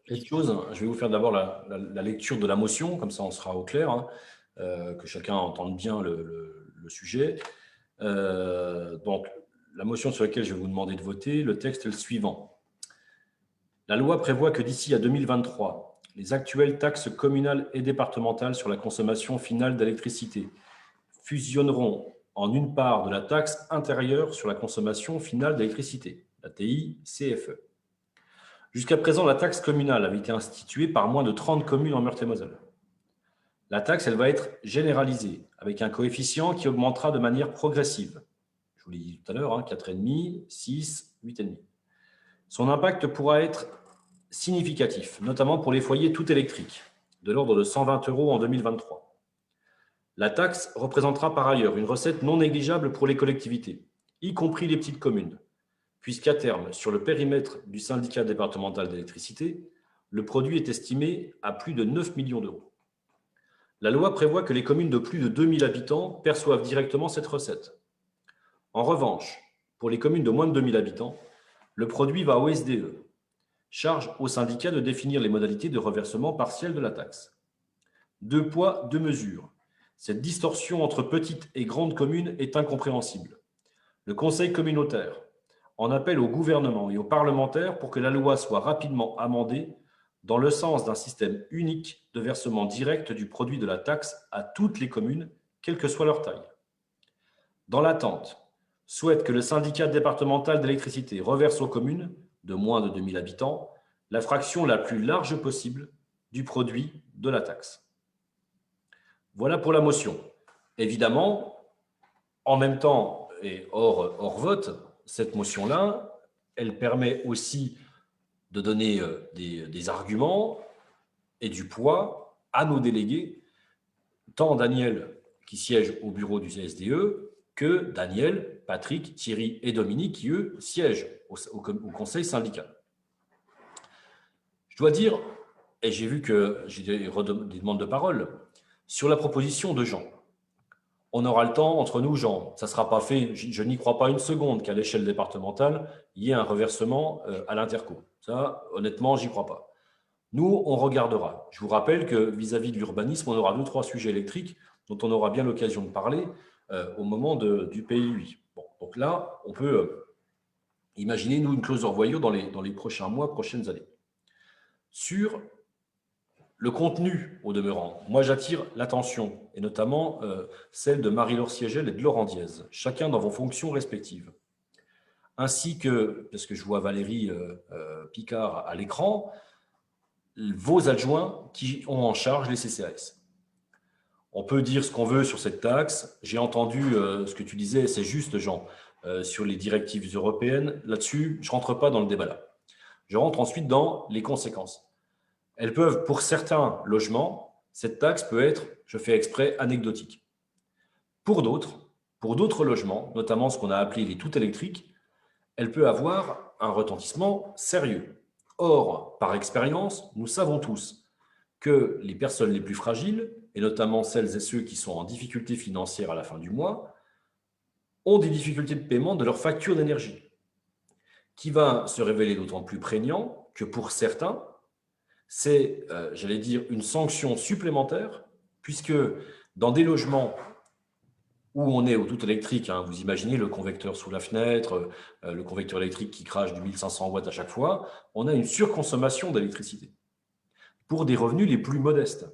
petite chose, je vais vous faire d'abord la lecture de la motion, comme ça on sera au clair. Hein. Que chacun entende bien le sujet. Donc, la motion sur laquelle je vais vous demander de voter, le texte est le suivant. La loi prévoit que d'ici à 2023, les actuelles taxes communales et départementales sur la consommation finale d'électricité fusionneront en une part de la taxe intérieure sur la consommation finale d'électricité, la TICFE. Jusqu'à présent, la taxe communale avait été instituée par moins de 30 communes en Meurthe-et-Moselle. La taxe, elle va être généralisée avec un coefficient qui augmentera de manière progressive. Je vous l'ai dit tout à l'heure, 4,5, 6, 8,5. Son impact pourra être significatif, notamment pour les foyers tout électriques, de l'ordre de 120 € en 2023. La taxe représentera par ailleurs une recette non négligeable pour les collectivités, y compris les petites communes, puisqu'à terme, sur le périmètre du syndicat départemental d'électricité, le produit est estimé à plus de 9 millions d'euros. La loi prévoit que les communes de plus de 2000 habitants perçoivent directement cette recette. En revanche, pour les communes de moins de 2000 habitants, le produit va au SDE, charge au syndicat de définir les modalités de reversement partiel de la taxe. 2 poids, 2 mesures. Cette distorsion entre petites et grandes communes est incompréhensible. Le Conseil communautaire en appelle au gouvernement et aux parlementaires pour que la loi soit rapidement amendée dans le sens d'un système unique de versement direct du produit de la taxe à toutes les communes, quelle que soit leur taille. Dans l'attente, souhaite que le syndicat départemental d'électricité reverse aux communes de moins de 2000 habitants la fraction la plus large possible du produit de la taxe. Voilà pour la motion. Évidemment, en même temps et hors vote, cette motion-là, elle permet aussi de donner des arguments et du poids à nos délégués, tant Daniel qui siège au bureau du CSDE que Daniel, Patrick, Thierry et Dominique qui, eux, siègent au conseil syndical. Je dois dire, et j'ai vu que j'ai des demandes de parole, sur la proposition de Jean. On aura le temps entre nous, Jean. Ça ne sera pas fait, je n'y crois pas une seconde qu'à l'échelle départementale, il y ait un reversement à l'Interco. Ça, honnêtement, j'y crois pas. Nous, on regardera. Je vous rappelle que vis-à-vis de l'urbanisme, on aura 2-3 sujets électriques dont on aura bien l'occasion de parler au moment du PLUI. Bon, donc là, on peut imaginer, nous, une clause de revoyure dans les prochains mois, prochaines années. Sur le contenu, au demeurant, moi, j'attire l'attention, et notamment celle de Marie-Laure Siegel et de Laurent Diez, chacun dans vos fonctions respectives. Ainsi que, parce que je vois Valérie Picard à l'écran, vos adjoints qui ont en charge les CCAS. On peut dire ce qu'on veut sur cette taxe. J'ai entendu ce que tu disais, c'est juste, Jean, sur les directives européennes. Là-dessus, je ne rentre pas dans le débat là. Je rentre ensuite dans les conséquences. Elles peuvent, pour certains logements, cette taxe peut être, je fais exprès, anecdotique. Pour d'autres logements, notamment ce qu'on a appelé les tout électriques, elle peut avoir un retentissement sérieux. Or, par expérience, nous savons tous que les personnes les plus fragiles, et notamment celles et ceux qui sont en difficulté financière à la fin du mois, ont des difficultés de paiement de leur facture d'énergie, qui va se révéler d'autant plus prégnant que pour certains, c'est, j'allais dire, une sanction supplémentaire, puisque dans des logements où on est au tout électrique, hein, vous imaginez le convecteur sous la fenêtre, le convecteur électrique qui crache du 1500 watts à chaque fois, on a une surconsommation d'électricité pour des revenus les plus modestes.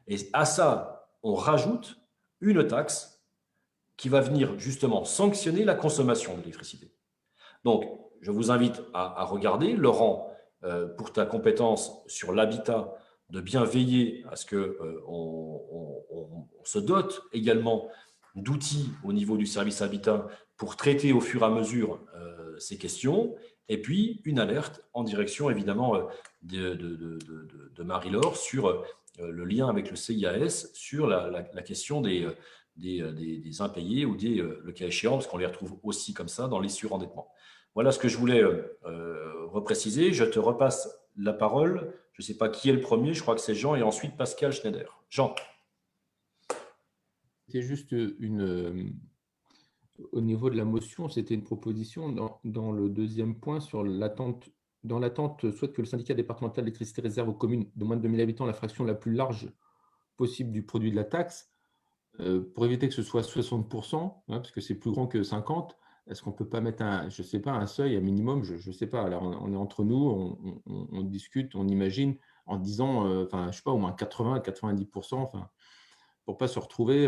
Et à ça, on rajoute une taxe qui va venir justement sanctionner la consommation d'électricité. Donc, je vous invite à regarder, Laurent, pour ta compétence sur l'habitat, de bien veiller à ce qu'on se dote également d'outils au niveau du service habitat pour traiter au fur et à mesure ces questions, et puis une alerte en direction évidemment de Marie-Laure sur le lien avec le CIAS, sur la question des impayés ou le cas échéant, parce qu'on les retrouve aussi comme ça dans les surendettements. Voilà ce que je voulais repréciser. Je te repasse la parole. Je ne sais pas qui est le premier, je crois que c'est Jean, et ensuite Pascal Schneider. Jean. C'était juste au niveau de la motion, c'était une proposition dans le deuxième point sur l'attente. Dans l'attente, souhaite que le syndicat départemental d'électricité réserve aux communes de moins de 2000 habitants la fraction la plus large possible du produit de la taxe, pour éviter que ce soit 60%, hein, parce que c'est plus grand que 50%. Est-ce qu'on ne peut pas mettre je sais pas, un seuil, un minimum, je ne sais pas. Alors, on est entre nous, on discute, on imagine, en disant, je ne sais pas, au moins 80, 90%, enfin, pour ne pas se retrouver…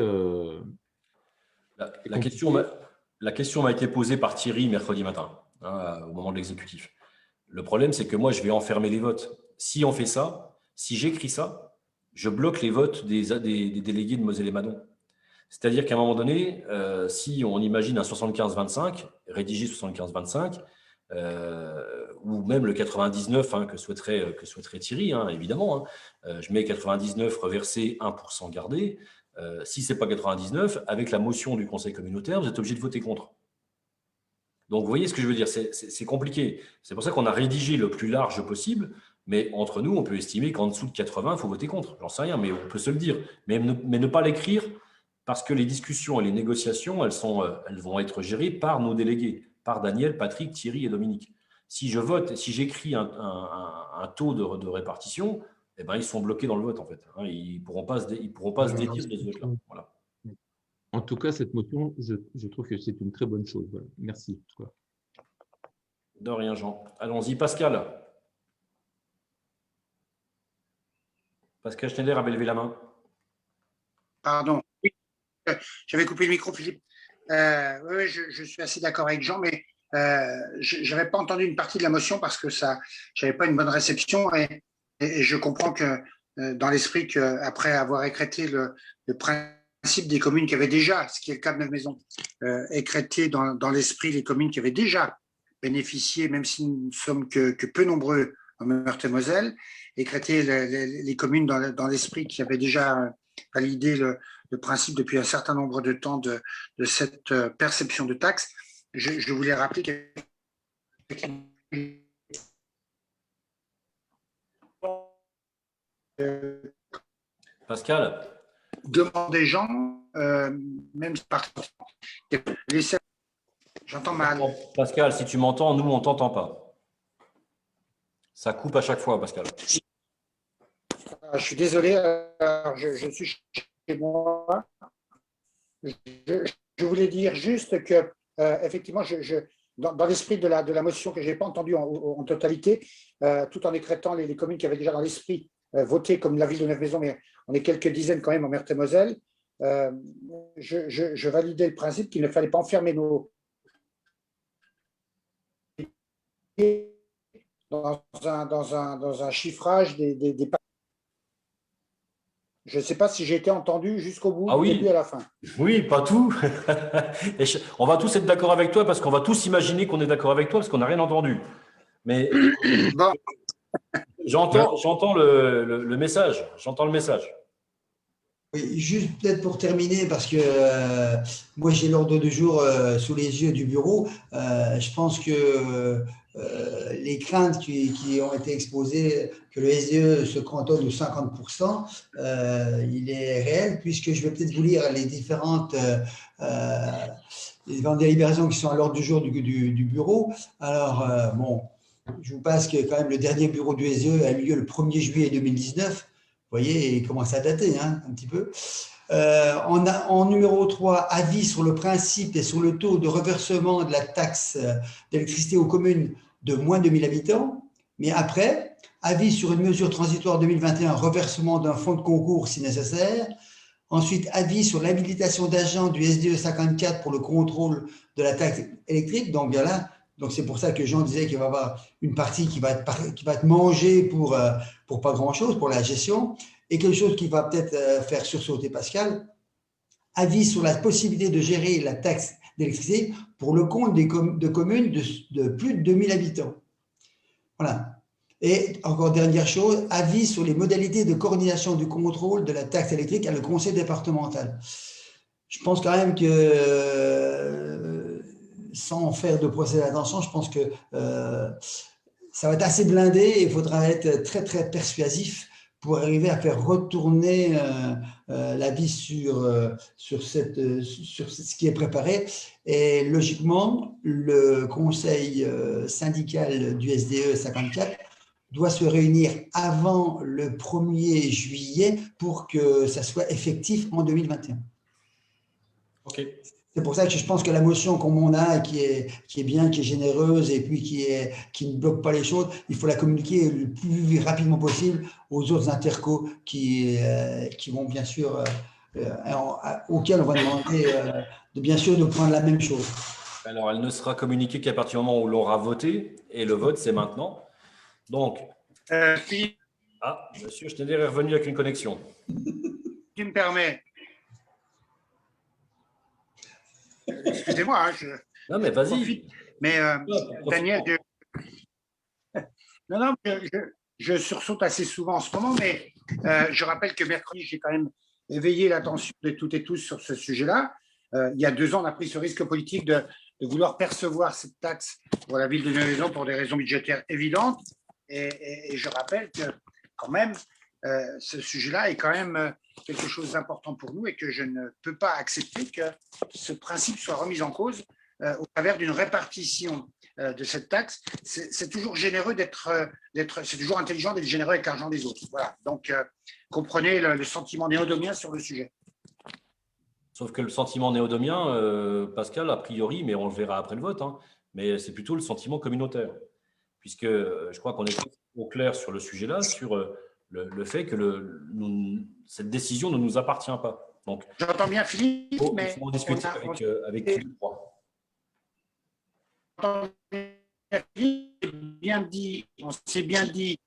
La question m'a été posée par Thierry mercredi matin, hein, au moment de l'exécutif. Le problème, c'est que moi, je vais enfermer les votes. Si on fait ça, si j'écris ça, je bloque les votes des délégués de Moselle et Madon. C'est-à-dire qu'à un moment donné, si on imagine un 75-25, rédigé 75-25, ou même le 99 hein, que souhaiterait Thierry, hein, évidemment, hein, je mets 99 reversé, 1% gardé, Si ce n'est pas 99, avec la motion du Conseil communautaire, vous êtes obligé de voter contre. Donc, vous voyez ce que je veux dire, c'est compliqué. C'est pour ça qu'on a rédigé le plus large possible, mais entre nous, on peut estimer qu'en dessous de 80, il faut voter contre. J'en sais rien, mais on peut se le dire. Mais ne pas l'écrire, parce que les discussions et les négociations, elles vont être gérées par nos délégués, par Daniel, Patrick, Thierry et Dominique. Si je vote, si j'écris un taux de répartition, eh ben, ils sont bloqués dans le vote, en fait. Ils ne pourront pas se dédire de ce vote-là. Voilà. En tout cas, cette motion, je trouve que c'est une très bonne chose. Voilà. Merci. De rien, Jean. Allons-y, Pascal. Pascal Schneider avait levé la main. Pardon. J'avais coupé le micro, Philippe. Oui, je suis assez d'accord avec Jean, mais je n'avais pas entendu une partie de la motion parce que je n'avais pas une bonne réception et je comprends que dans l'esprit qu'après avoir écrété le principe des communes qui avaient déjà, ce qui est le cas de Neuve-Maisons, écrété dans l'esprit les communes qui avaient déjà bénéficié, même si nous ne sommes que peu nombreux en Meurthe-et-Moselle, écréter les communes dans l'esprit qui avaient déjà validé le principe depuis un certain nombre de temps de cette perception de taxes. Je voulais rappeler que Pascal, demande des gens, même par j'entends mal. Pascal, si tu m'entends, nous, on ne t'entend pas. Ça coupe à chaque fois, Pascal. Je suis désolé, je suis chez moi. Je voulais dire juste que, effectivement, dans l'esprit de la motion que je n'ai pas entendue en totalité, tout en écrétant les communes qui avaient déjà dans l'esprit voté comme la ville de Neuve-Maisons, mais on est quelques dizaines quand même en Meurthe-et-Moselle, je validais le principe qu'il ne fallait pas enfermer nos dans un chiffrage des. Je ne sais pas si j'ai été entendu jusqu'au bout, du début à la fin. Oui, pas tout. On va tous être d'accord avec toi parce qu'on va tous imaginer qu'on est d'accord avec toi parce qu'on n'a rien entendu. Mais bon. J'entends le message. J'entends le message. Oui, juste peut-être pour terminer, parce que moi j'ai l'ordre du jour sous les yeux du bureau. Je pense que les craintes qui ont été exposées, que le SDE se cantonne aux 50%, il est réel, puisque je vais peut-être vous lire les différentes délibérations qui sont à l'ordre du jour du bureau. Alors, bon, je vous passe que quand même le dernier bureau du SDE a eu lieu le 1er juillet 2019. Vous voyez, il commence à dater un petit peu. En numéro 3, avis sur le principe et sur le taux de reversement de la taxe d'électricité aux communes de moins de 1000 habitants. Mais après, avis sur une mesure transitoire 2021, reversement d'un fonds de concours si nécessaire. Ensuite, avis sur l'habilitation d'agents du SDE 54 pour le contrôle de la taxe électrique. Donc, bien là, c'est pour ça que Jean disait qu'il va y avoir une partie qui va être mangée pour pas grand-chose, pour la gestion, et quelque chose qui va peut-être faire sursauter Pascal. Avis sur la possibilité de gérer la taxe d'électricité pour le compte de communes de plus de 2000 habitants. Voilà. Et encore dernière chose, avis sur les modalités de coordination du contrôle de la taxe électrique à le conseil départemental. Je pense quand même que, sans faire de procès d'attention, je pense que ça va être assez blindé et il faudra être très, très persuasif pour arriver à faire retourner l'avis sur ce qui est préparé. Et logiquement, le conseil syndical du SDE 54 doit se réunir avant le 1er juillet pour que ça soit effectif en 2021. OK. C'est pour ça que je pense que la motion qu'on a, qui est bien, qui est généreuse et puis qui ne bloque pas les choses, il faut la communiquer le plus rapidement possible aux autres intercos qui vont bien sûr, auxquels on va demander bien sûr de prendre la même chose. Alors, elle ne sera communiquée qu'à partir du moment où l'on aura voté et le vote, c'est maintenant. Donc, monsieur Schneider est revenu avec une connexion. Tu me permets. Excusez-moi. Non, mais vas-y. Mais Daniel, je sursaute assez souvent en ce moment, mais je rappelle que mercredi, j'ai quand même éveiller l'attention de toutes et tous sur ce sujet-là. Il y a 2 ans, on a pris ce risque politique de vouloir percevoir cette taxe pour la ville de Neuilly pour des raisons budgétaires évidentes. Et je rappelle que quand même, ce sujet-là est quand même quelque chose d'important pour nous et que je ne peux pas accepter que ce principe soit remis en cause au travers d'une répartition de cette taxe. C'est toujours généreux c'est toujours intelligent d'être généreux avec l'argent des autres. Voilà. Donc, comprenez le sentiment néodomien sur le sujet. Sauf que le sentiment néodomien, Pascal, a priori, mais on le verra après le vote, hein, mais c'est plutôt le sentiment communautaire. Puisque je crois qu'on est au clair sur le sujet-là, sur le fait que cette décision ne nous appartient pas. Donc, j'entends bien Philippe, mais il faut en discuter avec qui le croit. On s'est bien dit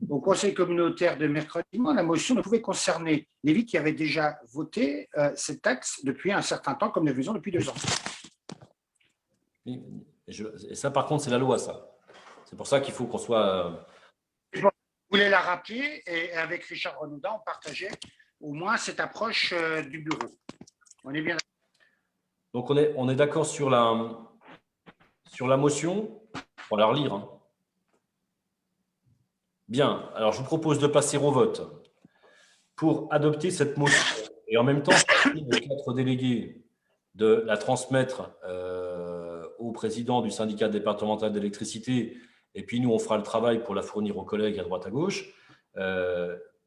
au Conseil communautaire de mercredi, la motion ne pouvait concerner les villes qui avaient déjà voté cette taxe depuis un certain temps, comme nous le faisons depuis 2 ans. Et ça, par contre, c'est la loi, ça. C'est pour ça qu'il faut qu'on soit… Je voulais la rappeler, et avec Richard Renaudin, on partageait au moins cette approche du bureau. On est bien d'accord. Donc, on est d'accord sur la motion. On va la relire. Hein. Bien. Alors, je vous propose de passer au vote pour adopter cette motion et en même temps, les 4 délégués de la transmettre au président du syndicat départemental d'électricité. Et puis, nous, on fera le travail pour la fournir aux collègues à droite à gauche.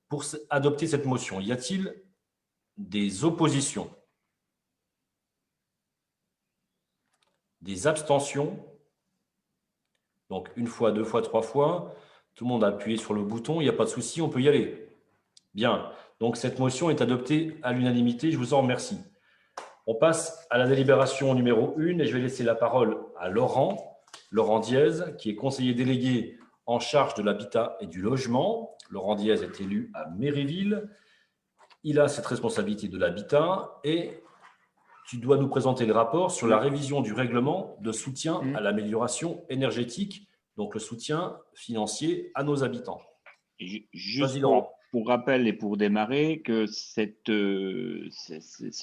Pour adopter cette motion, y a-t-il des oppositions? Des abstentions? Donc, 1 fois, 2 fois, 3 fois. Tout le monde a appuyé sur le bouton. Il n'y a pas de souci, on peut y aller. Bien. Donc, cette motion est adoptée à l'unanimité. Je vous en remercie. On passe à la délibération numéro 1 et je vais laisser la parole à Laurent Diez, qui est conseiller délégué en charge de l'habitat et du logement. Laurent Diez est élu à Méréville. Il a cette responsabilité de l'habitat et tu dois nous présenter le rapport sur la révision du règlement de soutien à l'amélioration énergétique, donc le soutien financier à nos habitants. Juste pour rappel et pour démarrer, que ce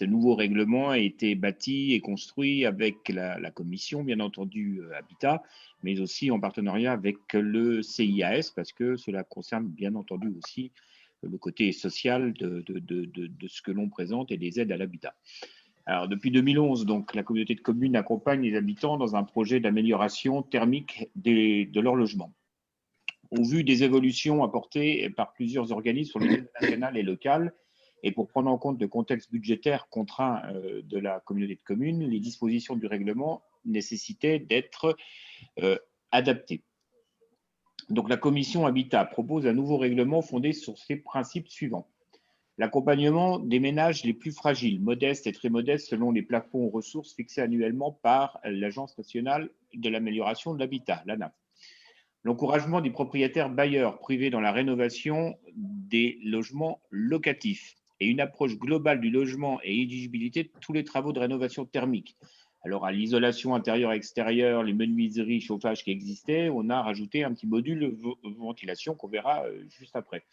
nouveau règlement a été bâti et construit avec la commission, bien entendu, Habitat, mais aussi en partenariat avec le CIAS, parce que cela concerne bien entendu aussi le côté social de ce que l'on présente et des aides à l'habitat. Alors, depuis 2011, donc, la communauté de communes accompagne les habitants dans un projet d'amélioration thermique de leur logement. Au vu des évolutions apportées par plusieurs organismes sur les aides nationales et locales, et pour prendre en compte le contexte budgétaire contraint de la communauté de communes, les dispositions du règlement nécessitaient d'être adaptées. Donc, la commission Habitat propose un nouveau règlement fondé sur ces principes suivants. L'accompagnement des ménages les plus fragiles, modestes et très modestes selon les plafonds aux ressources fixés annuellement par l'Agence nationale de l'amélioration de l'habitat, l'ANAH. L'encouragement des propriétaires bailleurs privés dans la rénovation des logements locatifs et une approche globale du logement et éligibilité de tous les travaux de rénovation thermique. Alors, à l'isolation intérieure-extérieure, les menuiseries, chauffage qui existaient, on a rajouté un petit module ventilation qu'on verra juste après.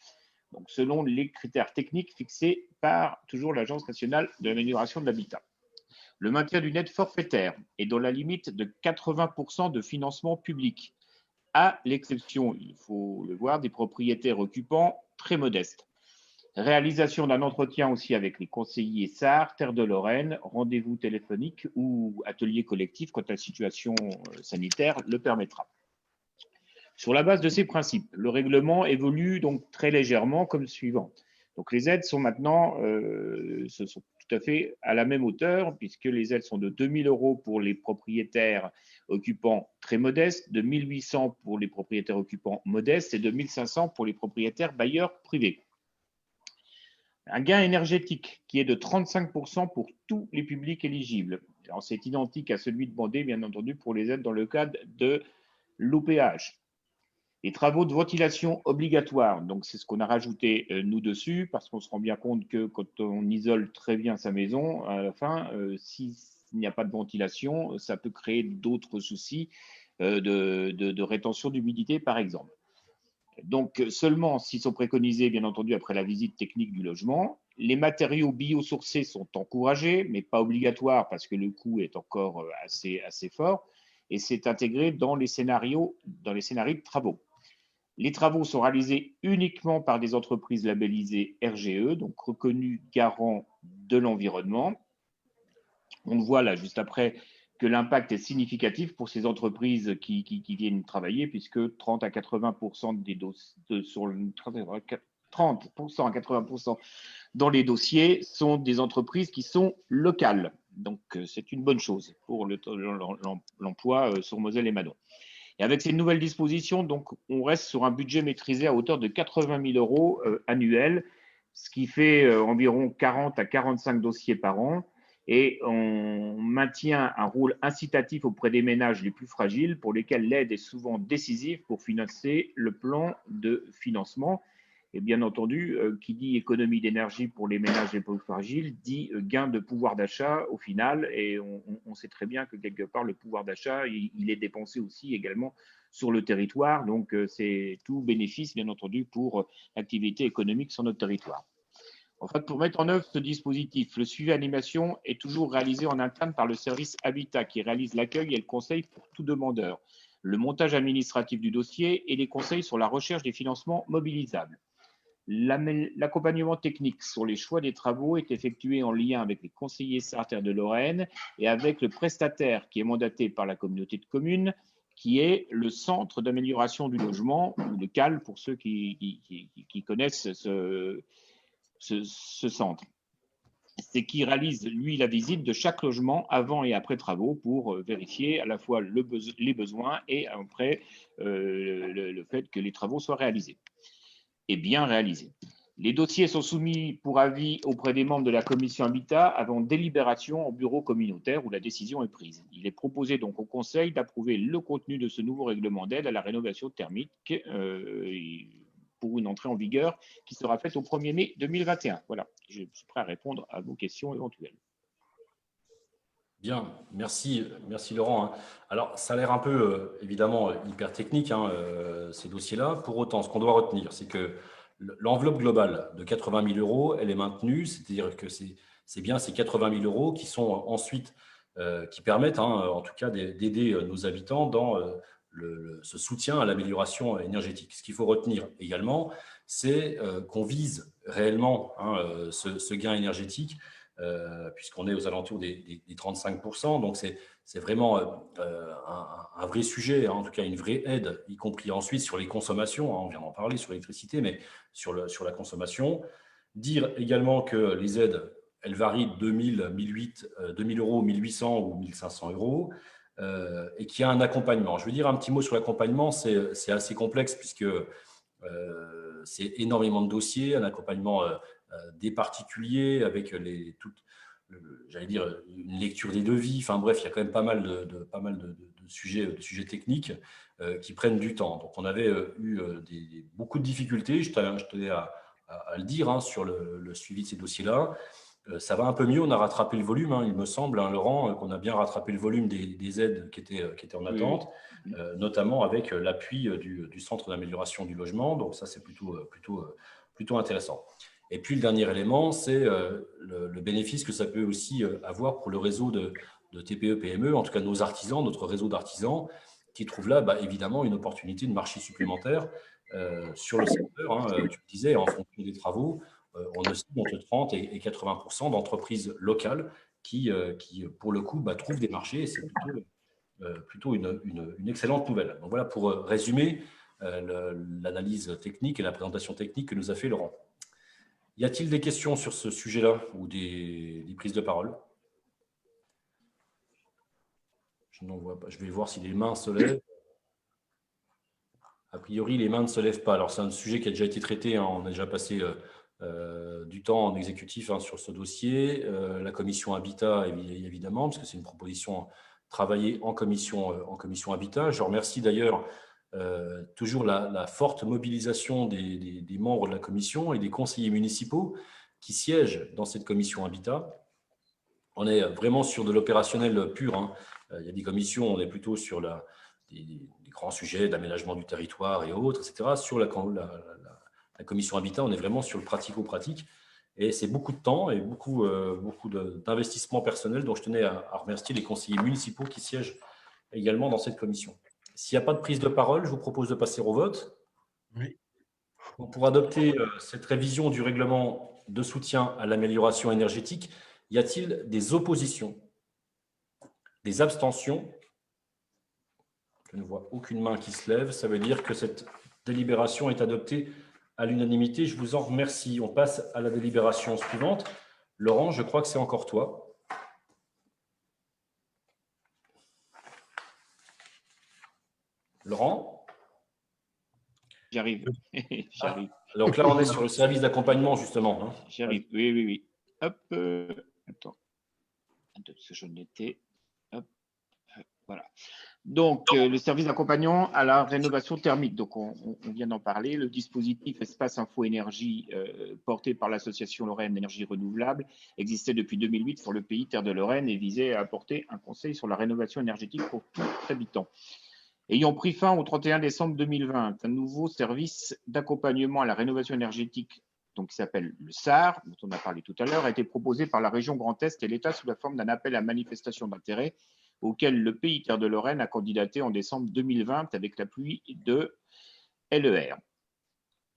Donc, selon les critères techniques fixés par toujours l'Agence nationale de l'amélioration de l'habitat. Le maintien d'une aide forfaitaire est dans la limite de 80% de financement public, à l'exception, il faut le voir, des propriétaires occupants très modestes. Réalisation d'un entretien aussi avec les conseillers SAR, Terre de Lorraine, rendez-vous téléphonique ou atelier collectif quand la situation sanitaire le permettra. Sur la base de ces principes, le règlement évolue donc très légèrement comme suivant. Donc les aides sont maintenant sont tout à fait à la même hauteur, puisque les aides sont de 2 000 € pour les propriétaires occupants très modestes, de 1 800 € pour les propriétaires occupants modestes et de 1 500 € pour les propriétaires bailleurs privés. Un gain énergétique qui est de 35% pour tous les publics éligibles. Alors c'est identique à celui demandé, bien entendu, pour les aides dans le cadre de l'OPH. Les travaux de ventilation obligatoires, donc c'est ce qu'on a rajouté nous dessus, parce qu'on se rend bien compte que quand on isole très bien sa maison, à la fin, s'il n'y a pas de ventilation, ça peut créer d'autres soucis de rétention d'humidité, par exemple. Donc seulement s'ils sont préconisés, bien entendu, après la visite technique du logement, Les matériaux biosourcés sont encouragés, mais pas obligatoires parce que le coût est encore assez fort. Et c'est intégré dans les scénarios de travaux. Les travaux sont réalisés uniquement par des entreprises labellisées RGE, donc reconnues garants de l'environnement. On voit là, juste après, que l'impact est significatif pour ces entreprises qui viennent travailler, puisque 30 à 80% des dossiers, 30% à 80% dans les dossiers sont des entreprises qui sont locales. Donc, c'est une bonne chose pour l'emploi sur Moselle et Madon. Et avec ces nouvelles dispositions, donc, on reste sur un budget maîtrisé à hauteur de 80 000 € annuels, ce qui fait environ 40 à 45 dossiers par an. Et on maintient un rôle incitatif auprès des ménages les plus fragiles pour lesquels l'aide est souvent décisive pour financer le plan de financement. Et bien entendu, qui dit économie d'énergie pour les ménages les plus fragiles, dit gain de pouvoir d'achat au final. Et on sait très bien que quelque part, le pouvoir d'achat, il est dépensé aussi également sur le territoire. Donc, c'est tout bénéfice, bien entendu, pour l'activité économique sur notre territoire. En fait, pour mettre en œuvre ce dispositif, le suivi animation est toujours réalisé en interne par le service Habitat qui réalise l'accueil et le conseil pour tout demandeur, le montage administratif du dossier et les conseils sur la recherche des financements mobilisables. L'accompagnement technique sur les choix des travaux est effectué en lien avec les conseillers SARTER de Lorraine et avec le prestataire qui est mandaté par la communauté de communes, qui est le Centre d'amélioration du logement, ou le CAL pour ceux qui connaissent ce centre. C'est qui réalise, lui, la visite de chaque logement avant et après travaux pour vérifier à la fois les besoins et après le fait que les travaux soient réalisés et bien réalisés. Les dossiers sont soumis pour avis auprès des membres de la commission Habitat avant délibération au bureau communautaire où la décision est prise. Il est proposé donc au Conseil d'approuver le contenu de ce nouveau règlement d'aide à la rénovation thermique pour une entrée en vigueur qui sera faite au 1er mai 2021. Voilà, je suis prêt à répondre à vos questions éventuelles. Bien, merci Laurent. Alors, ça a l'air un peu, évidemment, hyper technique, ces dossiers-là. Pour autant, ce qu'on doit retenir, c'est que l'enveloppe globale de 80 000 €, elle est maintenue, c'est-à-dire que c'est bien ces 80 000 € qui sont ensuite, qui permettent, en tout cas, d'aider nos habitants dans ce soutien à l'amélioration énergétique. Ce qu'il faut retenir également, c'est qu'on vise réellement ce gain énergétique, puisqu'on est aux alentours des 35%. Donc, c'est vraiment un vrai sujet, en tout cas une vraie aide, y compris ensuite sur les consommations. On vient d'en parler sur l'électricité, mais sur la consommation. Dire également que les aides, elles varient de 2 000 €, 1 800 ou 1 500 €. Et qu'il y a un accompagnement. Je veux dire un petit mot sur l'accompagnement, c'est assez complexe puisque c'est énormément de dossiers, un accompagnement des particuliers avec j'allais dire une lecture des devis. Enfin bref, il y a quand même pas mal de sujets techniques qui prennent du temps. Donc on avait eu beaucoup de difficultés, je tenais à le dire, sur le suivi de ces dossiers-là. Ça va un peu mieux, on a rattrapé le volume, il me semble, Laurent, qu'on a bien rattrapé le volume des aides qui étaient en attente, notamment avec l'appui du Centre d'amélioration du logement. Donc ça, c'est plutôt intéressant. Et puis, le dernier élément, c'est le bénéfice que ça peut aussi avoir pour le réseau de TPE-PME, en tout cas nos artisans, notre réseau d'artisans, qui trouvent là, évidemment, une opportunité de marché supplémentaire sur le secteur. Tu le disais, en fonction des travaux, on a aussi entre 30 et 80% d'entreprises locales qui, pour le coup, trouvent des marchés, et c'est plutôt une excellente nouvelle. Donc voilà pour résumer l'analyse technique et la présentation technique que nous a fait Laurent. Y a-t-il des questions sur ce sujet-là ou des prises de parole? Je n'en vois pas. Je vais voir si les mains se lèvent. A priori, les mains ne se lèvent pas. Alors, c'est un sujet qui a déjà été traité. On a déjà passé du temps en exécutif sur ce dossier. La commission Habitat, évidemment, parce que c'est une proposition travaillée en commission Habitat. Je remercie d'ailleurs toujours la forte mobilisation des membres de la commission et des conseillers municipaux qui siègent dans cette commission Habitat. On est vraiment sur de l'opérationnel pur. Il y a des commissions, on est plutôt sur des grands sujets d'aménagement du territoire et autres, etc. Sur la commission Habitat, on est vraiment sur le pratico-pratique. Et c'est beaucoup de temps et beaucoup d'investissement personnel. Donc, je tenais à remercier les conseillers municipaux qui siègent également dans cette commission. S'il n'y a pas de prise de parole, je vous propose de passer au vote. Oui. Pour adopter cette révision du règlement de soutien à l'amélioration énergétique, y a-t-il des oppositions? Des abstentions? Je ne vois aucune main qui se lève. Ça veut dire que cette délibération est adoptée à l'unanimité. Je vous en remercie. On passe à la délibération suivante. Laurent, je crois que c'est encore toi. Laurent? J'arrive. J'arrive. Donc là, on est sur le service d'accompagnement, justement. Hein. J'arrive. Oui, oui, oui. Hop. Attends. Parce que je l'étais. Hop. Voilà. Donc, le service d'accompagnement à la rénovation thermique. Donc, on vient d'en parler. Le dispositif Espace Info Énergie, porté par l'association Lorraine Énergie Renouvelable, existait depuis 2008 sur le pays Terre de Lorraine et visait à apporter un conseil sur la rénovation énergétique pour tous les habitants. Ayant pris fin au 31 décembre 2020, un nouveau service d'accompagnement à la rénovation énergétique, donc qui s'appelle le SAR, dont on a parlé tout à l'heure, a été proposé par la région Grand Est et l'État sous la forme d'un appel à manifestation d'intérêt auquel le pays Terre de Lorraine a candidaté en décembre 2020 avec l'appui de LER,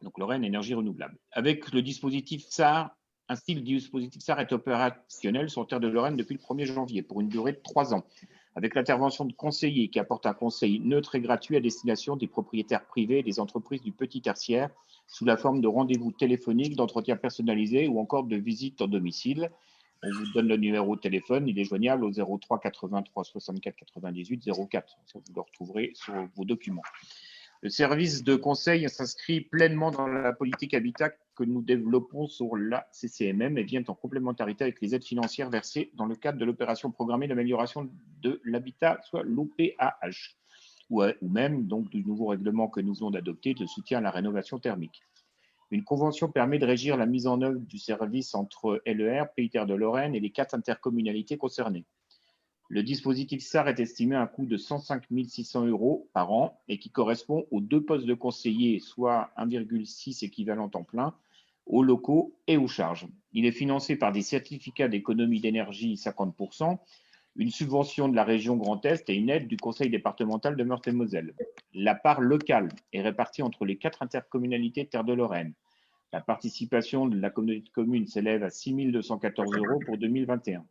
donc Lorraine Énergie Renouvelable. Avec le dispositif SAR, ainsi le dispositif SAR est opérationnel sur Terre de Lorraine depuis le 1er janvier pour une durée de 3 ans, avec l'intervention de conseillers qui apportent un conseil neutre et gratuit à destination des propriétaires privés et des entreprises du petit tertiaire sous la forme de rendez-vous téléphoniques, d'entretien personnalisé ou encore de visites en domicile. On vous donne le numéro de téléphone, il est joignable au 03 83 64 98 04. Ça, vous le retrouverez sur vos documents. Le service de conseil s'inscrit pleinement dans la politique habitat que nous développons sur la CCMM et vient en complémentarité avec les aides financières versées dans le cadre de l'opération programmée d'amélioration de l'habitat, soit l'OPAH, ou même donc du nouveau règlement que nous venons d'adopter de soutien à la rénovation thermique. Une convention permet de régir la mise en œuvre du service entre LER, Pays Terre de Lorraine et les 4 intercommunalités concernées. Le dispositif SAR est estimé à un coût de 105 600 € par an et qui correspond aux 2 postes de conseiller, soit 1,6 équivalent temps plein, aux locaux et aux charges. Il est financé par des certificats d'économie d'énergie 50%, une subvention de la région Grand Est et une aide du conseil départemental de Meurthe-et-Moselle. La part locale est répartie entre les 4 intercommunalités Terre de Lorraine. La participation de la communauté de communes s'élève à 6 214 € pour 2021.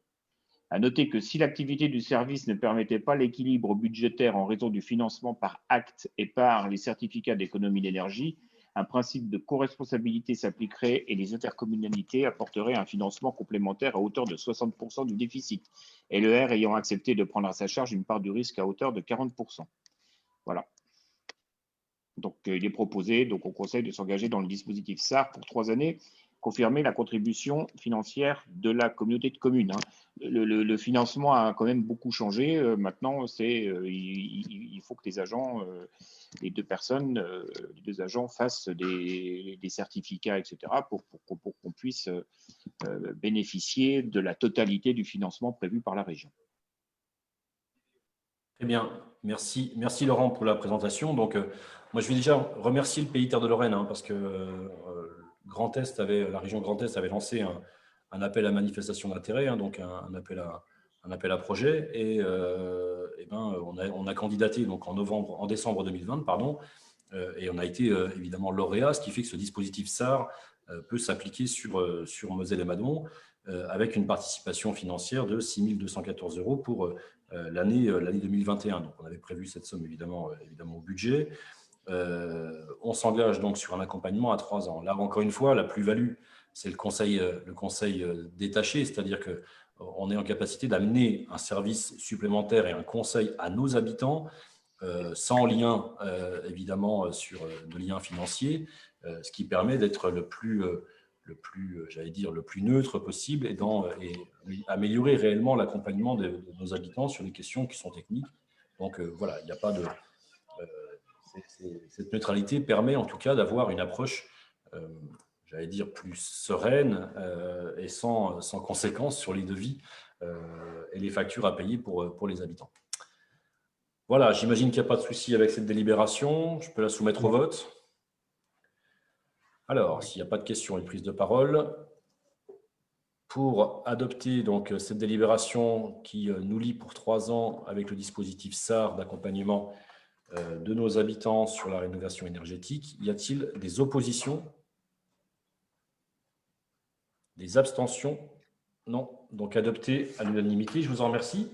À noter que si l'activité du service ne permettait pas l'équilibre budgétaire en raison du financement par acte et par les certificats d'économie d'énergie, un principe de co-responsabilité s'appliquerait et les intercommunalités apporteraient un financement complémentaire à hauteur de 60% du déficit, LER ayant accepté de prendre à sa charge une part du risque à hauteur de 40%. Voilà. Donc, il est proposé donc, au Conseil de s'engager dans le dispositif SAR pour 3 années, confirmer la contribution financière de la communauté de communes. Hein. Le financement a quand même beaucoup changé. Maintenant, il faut que les agents, les 2 personnes, les 2 agents fassent des certificats, etc., pour qu'on puisse bénéficier de la totalité du financement prévu par la région. Très bien, merci Laurent pour la présentation. Donc, moi, je vais déjà remercier le pays Terre de Lorraine hein, parce que la région Grand Est avait lancé un appel à manifestation d'intérêt, hein, donc un appel à projet, et on a candidaté donc en décembre 2020, et on a été évidemment lauréat, ce qui fait que ce dispositif SAR peut s'appliquer sur Moselle et Madon avec une participation financière de 6 214 € pour l'année 2021. Donc, on avait prévu cette somme évidemment au budget. On s'engage donc sur un accompagnement à 3 ans. Là, encore une fois, la plus-value, c'est le conseil détaché, c'est-à-dire qu'on est en capacité d'amener un service supplémentaire et un conseil à nos habitants sans lien, évidemment, de lien financier, ce qui permet d'être le plus neutre possible et améliorer réellement l'accompagnement de nos habitants sur les questions qui sont techniques. Donc, voilà, il n'y a pas de… Cette neutralité permet en tout cas d'avoir une approche, plus sereine et sans conséquences sur les devis et les factures à payer pour les habitants. Voilà, j'imagine qu'il n'y a pas de souci avec cette délibération. Je peux la soumettre au vote. Alors, s'il n'y a pas de questions et prise de parole, pour adopter donc cette délibération qui nous lie pour 3 ans avec le dispositif SAR d'accompagnement de nos habitants sur la rénovation énergétique. Y a-t-il des oppositions? Des abstentions? Non. Donc adopté à l'unanimité. Je vous en remercie.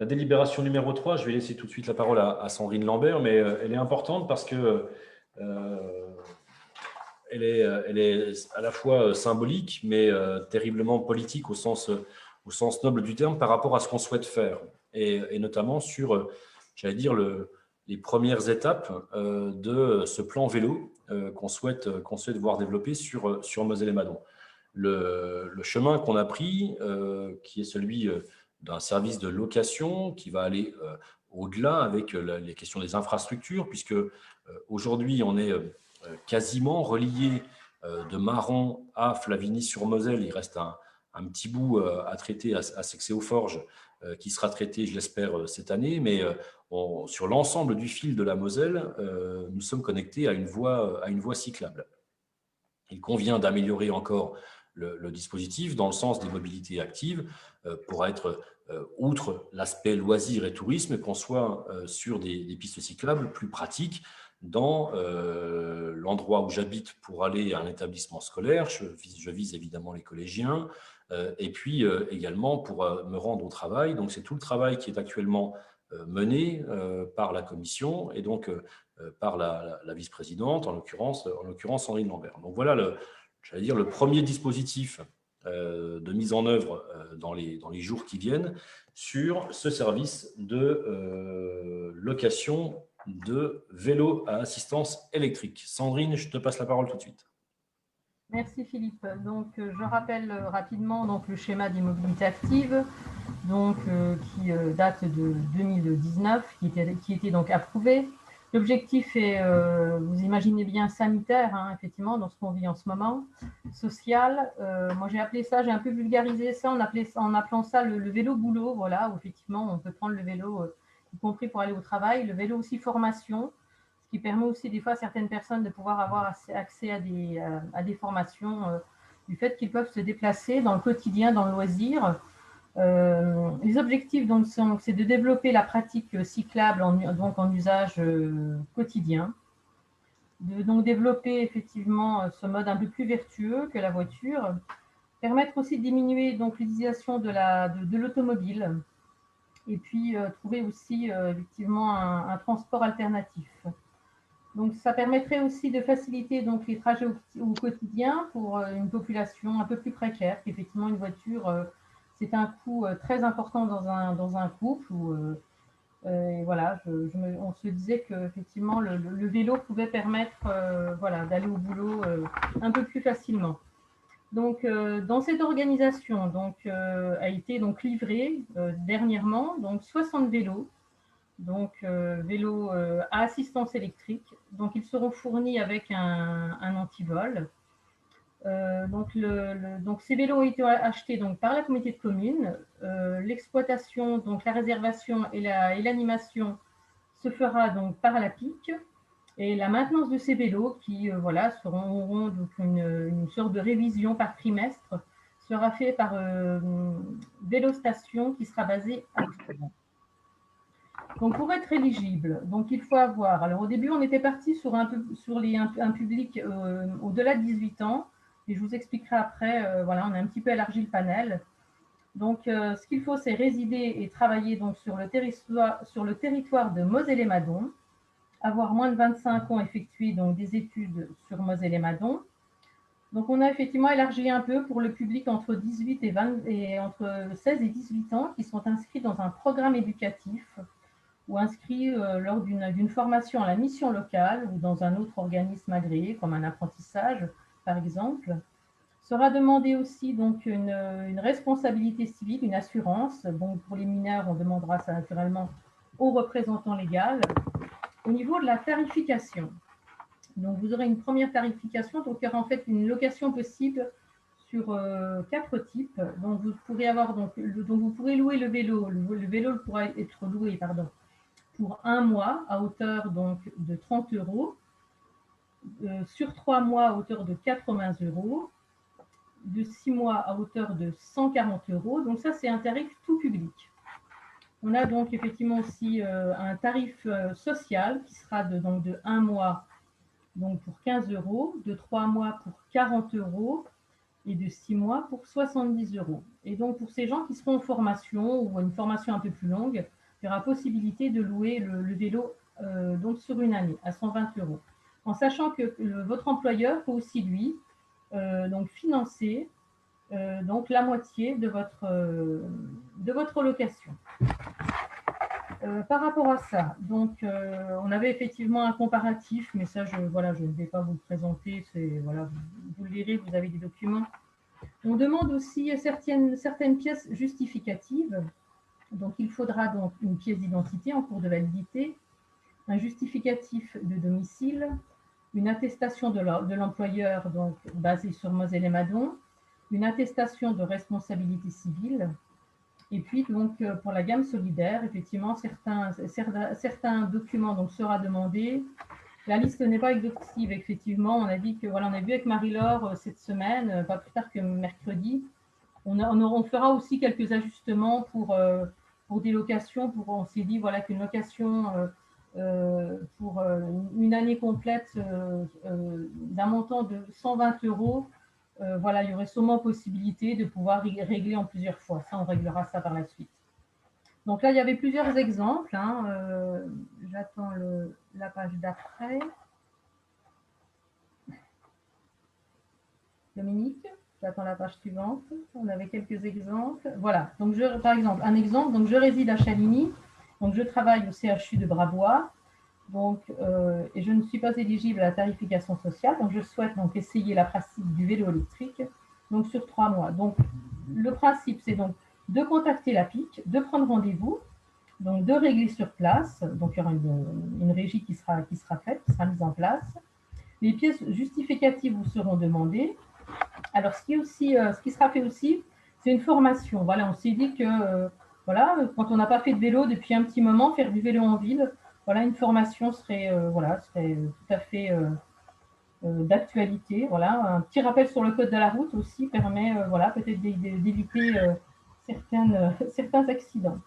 La délibération numéro 3, je vais laisser tout de suite la parole à Sandrine Lambert, mais elle est importante parce que elle est à la fois symbolique, mais terriblement politique au sens noble du terme par rapport à ce qu'on souhaite faire, et notamment sur, j'allais dire, les premières étapes de ce plan vélo qu'on souhaite voir développer sur Moselle-et-Madon. Le chemin qu'on a pris, qui est celui d'un service de location qui va aller au-delà avec les questions des infrastructures, puisque aujourd'hui, on est quasiment relié de Maron à Flavigny-sur-Moselle. Il reste un petit bout à traiter à Sexay-aux-Forges, qui sera traité, je l'espère, cette année, mais sur l'ensemble du fil de la Moselle, nous sommes connectés à une voie cyclable. Il convient d'améliorer encore le dispositif dans le sens des mobilités actives pour être, outre l'aspect loisirs et tourisme, qu'on soit sur des pistes cyclables plus pratiques dans l'endroit où j'habite pour aller à un établissement scolaire. Je vise évidemment les collégiens, et puis également pour me rendre au travail. Donc c'est tout le travail qui est actuellement mené par la commission et donc par la vice-présidente, en l'occurrence Sandrine Lambert. Donc voilà le premier dispositif de mise en œuvre dans les jours qui viennent sur ce service de location de vélos à assistance électrique. Sandrine, je te passe la parole tout de suite. Merci Philippe. Donc, je rappelle rapidement donc, le schéma des mobilités actives donc, qui date de 2019, qui était donc approuvé. L'objectif est, vous imaginez bien, sanitaire, hein, effectivement, dans ce qu'on vit en ce moment, social. Moi, j'ai un peu vulgarisé ça en appelant ça le vélo boulot, voilà, où effectivement, on peut prendre le vélo, y compris pour aller au travail, le vélo aussi formation, ce qui permet aussi des fois à certaines personnes de pouvoir avoir accès à des formations du fait qu'ils peuvent se déplacer dans le quotidien, dans le loisir. Les objectifs donc c'est de développer la pratique cyclable en usage quotidien, de donc développer effectivement ce mode un peu plus vertueux que la voiture, permettre aussi de diminuer donc l'utilisation de l'automobile et puis trouver aussi effectivement un transport alternatif. Donc ça permettrait aussi de faciliter donc les trajets au quotidien pour une population un peu plus précaire, qu'effectivement une voiture c'est un coût très important dans un couple où, et voilà, on se disait qu'effectivement le vélo pouvait permettre voilà, d'aller au boulot un peu plus facilement. Donc, dans cette organisation donc, a été donc, livré dernièrement donc, 60 vélos, donc vélos à assistance électrique. Donc, ils seront fournis avec un antivol. Donc ces vélos ont été achetés donc, par la communauté de communes. L'exploitation, donc la réservation et l'animation se fera donc par la PIC. Et la maintenance de ces vélos, qui voilà, auront donc une sorte de révision par trimestre, sera fait par Vélostation qui sera basée à Aix-en-Provence. Donc pour être éligible, donc il faut avoir. Alors au début, on était parti sur un public au-delà de 18 ans. Et je vous expliquerai après, voilà, on a un petit peu élargi le panel. Donc, ce qu'il faut, c'est résider et travailler donc, sur le territoire de Moselle-et-Madon, avoir moins de 25 ans, effectué donc, des études sur Moselle-et-Madon. Donc, on a effectivement élargi un peu pour le public entre 18 et entre 16 et 18 ans qui sont inscrits dans un programme éducatif ou inscrits lors d'une formation à la mission locale ou dans un autre organisme agréé, comme un apprentissage, par exemple. Sera demandé aussi donc une responsabilité civique, une assurance. Bon, pour les mineurs, on demandera ça naturellement au représentant légal. Au niveau de la tarification, donc vous aurez une première tarification, donc il y aura en fait une location possible sur 4 types. Donc vous pourrez avoir vous pourrez louer le vélo. Le vélo pourra être loué pour 1 mois à hauteur donc de 30 €. Sur 3 mois à hauteur de 80 €. de 6 mois à hauteur de 140 €. Donc ça, c'est un tarif tout public. On a donc effectivement aussi un tarif social qui sera donc de 1 mois donc pour 15 €, de 3 mois pour 40 € et de 6 mois pour 70 €. Et donc pour ces gens qui seront en formation ou une formation un peu plus longue, il y aura possibilité de louer le vélo donc sur une année à 120 €. En sachant que votre employeur peut aussi, lui, donc financer donc la moitié de votre location. Par rapport à ça, donc on avait effectivement un comparatif, mais ça, je ne vais pas vous le présenter, voilà, vous le lirez, vous avez des documents. On demande aussi certaines pièces justificatives. Donc il faudra donc une pièce d'identité en cours de validité, un justificatif de domicile, une attestation de l'employeur donc basée sur Moselle et Madon, une attestation de responsabilité civile. Et puis, donc, pour la gamme solidaire, effectivement, certains documents donc, sera demandé. La liste n'est pas exhaustive, effectivement. On a dit que, voilà, on a vu avec Marie-Laure cette semaine, pas plus tard que mercredi. On fera aussi quelques ajustements pour des locations. On s'est dit, voilà, qu'une location pour une année complète d'un montant de 120 €, voilà, il y aurait sûrement possibilité de pouvoir régler en plusieurs fois. Ça, on réglera ça par la suite. Donc là, il y avait plusieurs exemples. J'attends la page d'après. Dominique, j'attends la page suivante. On avait quelques exemples. Voilà. Donc, par exemple, un exemple. Donc, je réside à Chaligny. Donc, je travaille au CHU de Brabois. Donc, et je ne suis pas éligible à la tarification sociale, donc je souhaite donc essayer la pratique du vélo électrique donc sur 3 mois. Donc, le principe, c'est donc de contacter la PIC, de prendre rendez-vous, donc de régler sur place. Donc, il y aura une régie qui sera faite, qui sera mise en place. Les pièces justificatives vous seront demandées. Alors, ce qui sera fait aussi, c'est une formation. Voilà, on s'est dit que voilà, quand on n'a pas fait de vélo depuis un petit moment, faire du vélo en ville, voilà, une formation serait tout à fait d'actualité. Voilà, un petit rappel sur le code de la route aussi permet voilà, peut-être d'éviter certains accidents.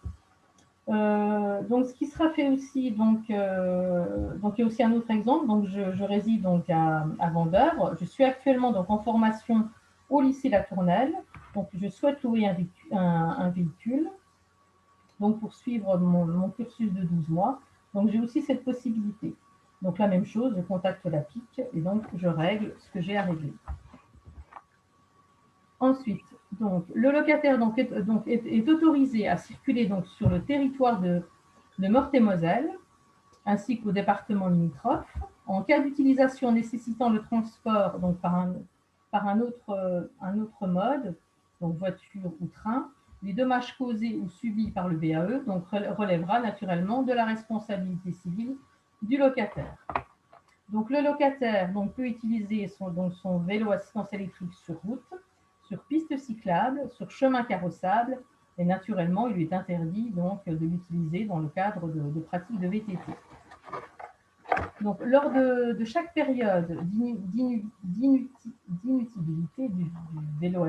Donc, ce qui sera fait aussi, donc il y a aussi un autre exemple. Donc, je réside donc à Vendœuvre. Je suis actuellement donc en formation au lycée La Tournelle. Donc, je souhaite louer un véhicule donc pour suivre mon cursus de 12 mois. Donc, j'ai aussi cette possibilité. Donc, la même chose, je contacte la PIC et donc je règle ce que j'ai à régler. Ensuite, donc, le locataire est autorisé à circuler donc, sur le territoire de Meurthe-et-Moselle ainsi qu'au département limitrophe. En cas d'utilisation nécessitant le transport donc, par un autre mode, donc voiture ou train, les dommages causés ou subis par le VAE donc, relèvera naturellement de la responsabilité civile du locataire. Donc, le locataire donc, peut utiliser son vélo assistance électrique sur route, sur piste cyclable, sur chemin carrossable, et naturellement, il lui est interdit donc, de l'utiliser dans le cadre de pratiques de VTT. Donc, lors de chaque période d'inutilisabilité du vélo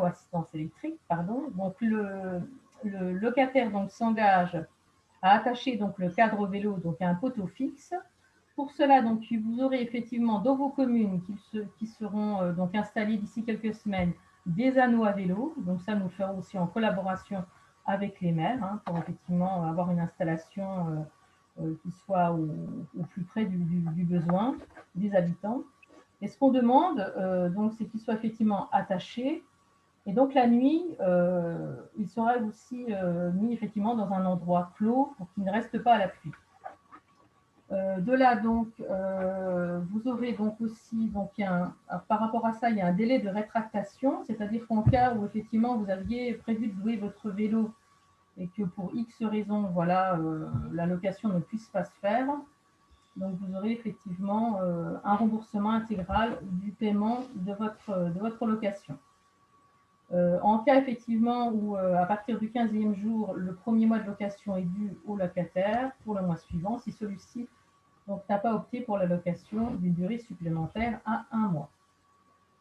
assistance électrique, donc le locataire s'engage à attacher donc, le cadre vélo donc, à un poteau fixe. Pour cela, donc, vous aurez effectivement dans vos communes qui seront donc, installés d'ici quelques semaines des anneaux à vélo. Donc ça, nous le ferons aussi en collaboration avec les maires pour effectivement avoir une installation qui soit au plus près du besoin des habitants. Et ce qu'on demande, donc, c'est qu'ils soient effectivement attachés. Et donc la nuit, il sera aussi mis effectivement dans un endroit clos pour qu'il ne reste pas à la pluie. De là, donc, vous aurez donc aussi, donc, par rapport à ça, il y a un délai de rétractation, c'est-à-dire qu'en cas où effectivement vous aviez prévu de louer votre vélo et que pour X raisons, voilà, la location ne puisse pas se faire, donc vous aurez effectivement un remboursement intégral du paiement de votre location. En cas effectivement où à partir du 15e jour, le premier mois de location est dû au locataire pour le mois suivant, si celui-ci n'a pas opté pour la location d'une durée supplémentaire à 1 mois.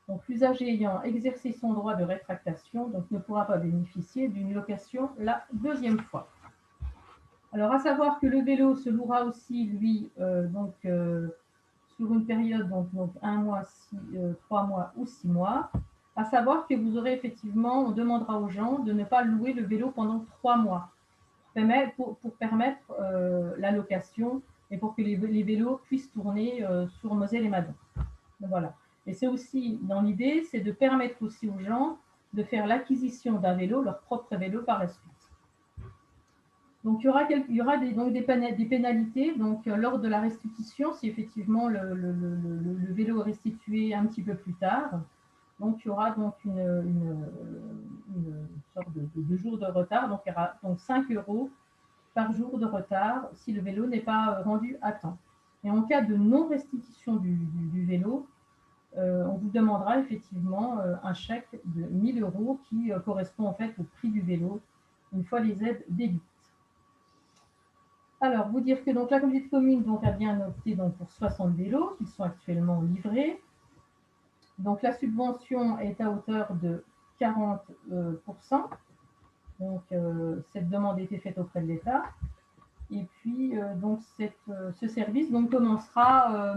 Donc, l'usager ayant exercé son droit de rétractation donc, ne pourra pas bénéficier d'une location la deuxième fois. Alors, à savoir que le vélo se louera aussi, lui, sur une période, donc 1 mois, 3 mois ou 6 mois. À savoir que vous aurez effectivement, on demandera aux gens de ne pas louer le vélo pendant 3 mois pour permettre la location et pour que les vélos puissent tourner sur Moselle et Madon. Voilà. Et c'est aussi, dans l'idée, c'est de permettre aussi aux gens de faire l'acquisition d'un vélo, leur propre vélo par la suite. Donc, il y aura des pénalités donc, lors de la restitution, si effectivement le vélo est restitué un petit peu plus tard. Donc, il y aura donc une sorte de jour de retard. Donc, il y aura donc 5 € par jour de retard si le vélo n'est pas rendu à temps. Et en cas de non-restitution du vélo, on vous demandera effectivement un chèque de 1 000 € qui correspond en fait au prix du vélo une fois les aides déduites. Alors, vous dire que donc, la communauté de communes donc, a bien opté donc, pour 60 vélos qui sont actuellement livrés. Donc, la subvention est à hauteur de 40%. Donc, cette demande a été faite auprès de l'État. Et puis, donc, ce service donc, commencera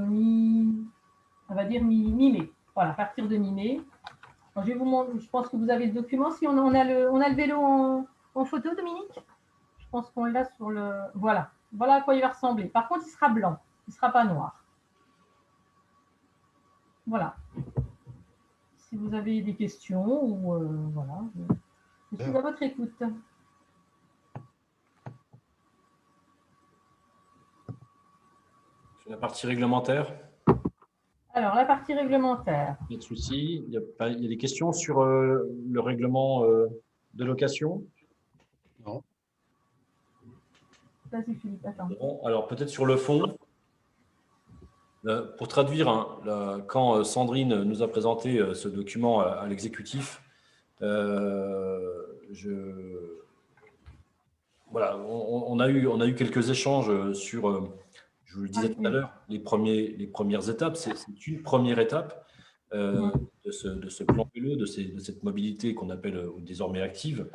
on va dire mi-mai. Voilà, à partir de mi-mai. Je vais vous montrer, je pense que vous avez le document. Si on a le vélo en photo, Dominique? Je pense qu'on l'a sur le... Voilà. Voilà à quoi il va ressembler. Par contre, il sera blanc. Il ne sera pas noir. Voilà. Si vous avez des questions, ou voilà, je suis à votre écoute. Sur la partie réglementaire. Alors, la partie réglementaire. Pas de souci. Il y a des questions sur le règlement de location? Non. Vas-y, Philippe, attends. Bon, alors, peut-être sur le fond. Pour traduire, quand Sandrine nous a présenté ce document à l'exécutif, voilà, on a eu quelques échanges sur, je vous le disais tout à l'heure, les premières étapes. C'est une première étape de ce plan vélo, de cette mobilité qu'on appelle désormais active.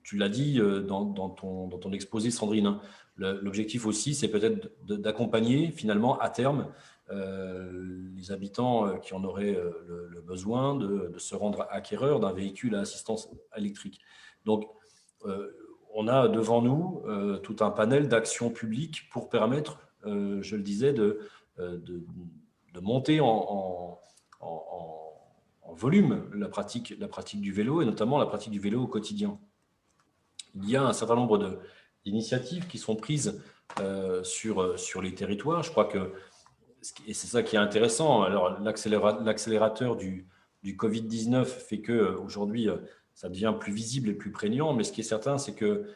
Tu l'as dit dans ton exposé, Sandrine, hein. L'objectif aussi, c'est peut-être d'accompagner finalement à terme les habitants qui en auraient le besoin de se rendre acquéreurs d'un véhicule à assistance électrique. Donc, on a devant nous tout un panel d'actions publiques pour permettre, je le disais, de monter en volume la pratique du vélo et notamment la pratique du vélo au quotidien. Il y a un certain nombre d'initiatives qui sont prises sur les territoires. Je crois que, et c'est ça qui est intéressant, alors l'accélérateur du Covid-19 fait qu'aujourd'hui, ça devient plus visible et plus prégnant, mais ce qui est certain, c'est que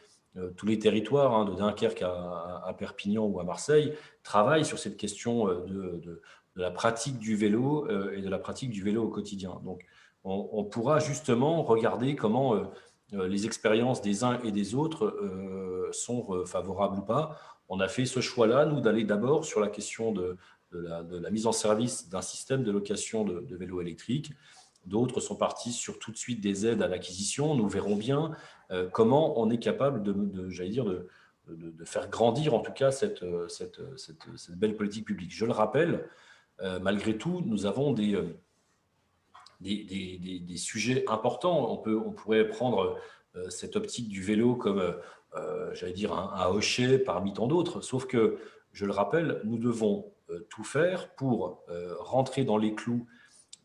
tous les territoires, de Dunkerque à Perpignan ou à Marseille, travaillent sur cette question de la pratique du vélo et de la pratique du vélo au quotidien. Donc, on pourra justement regarder comment les expériences des uns et des autres sont favorables ou pas. On a fait ce choix-là, nous, d'aller d'abord sur la question de la mise en service d'un système de location de vélos électriques. D'autres sont partis sur tout de suite des aides à l'acquisition. Nous verrons bien comment on est capable de faire grandir en tout cas cette belle politique publique. Je le rappelle, malgré tout, nous avons des sujets importants. On pourrait prendre cette optique du vélo comme, un hochet parmi tant d'autres. Sauf que, je le rappelle, nous devons tout faire pour rentrer dans les clous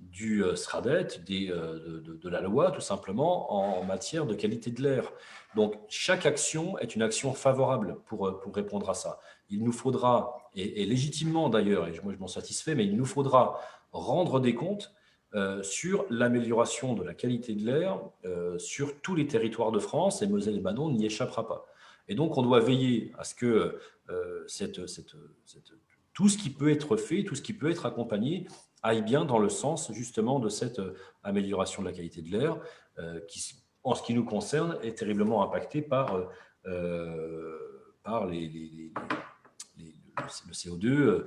du SRADET, de la loi, tout simplement, en matière de qualité de l'air. Donc, chaque action est une action favorable pour répondre à ça. Il nous faudra, et légitimement d'ailleurs, et moi je m'en satisfais, mais il nous faudra rendre des comptes sur l'amélioration de la qualité de l'air sur tous les territoires de France, et Moselle et Madon n'y échappera pas. Et donc, on doit veiller à ce que tout ce qui peut être fait, tout ce qui peut être accompagné, aille bien dans le sens justement de cette amélioration de la qualité de l'air qui, en ce qui nous concerne, est terriblement impactée par le le CO2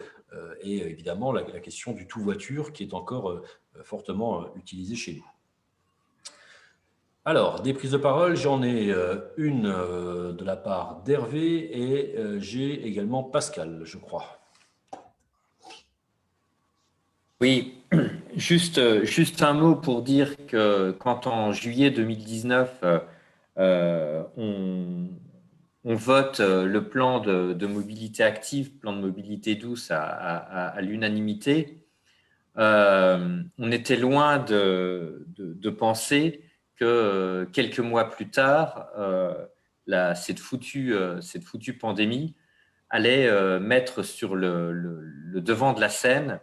et évidemment la question du tout voiture qui est encore fortement utilisée chez nous. Alors, des prises de parole, j'en ai une de la part d'Hervé et j'ai également Pascal, je crois. Oui, juste un mot pour dire que quand en juillet 2019, on vote le plan de mobilité active, plan de mobilité douce à l'unanimité, on était loin de penser que quelques mois plus tard, cette foutue pandémie allait mettre sur le devant de la scène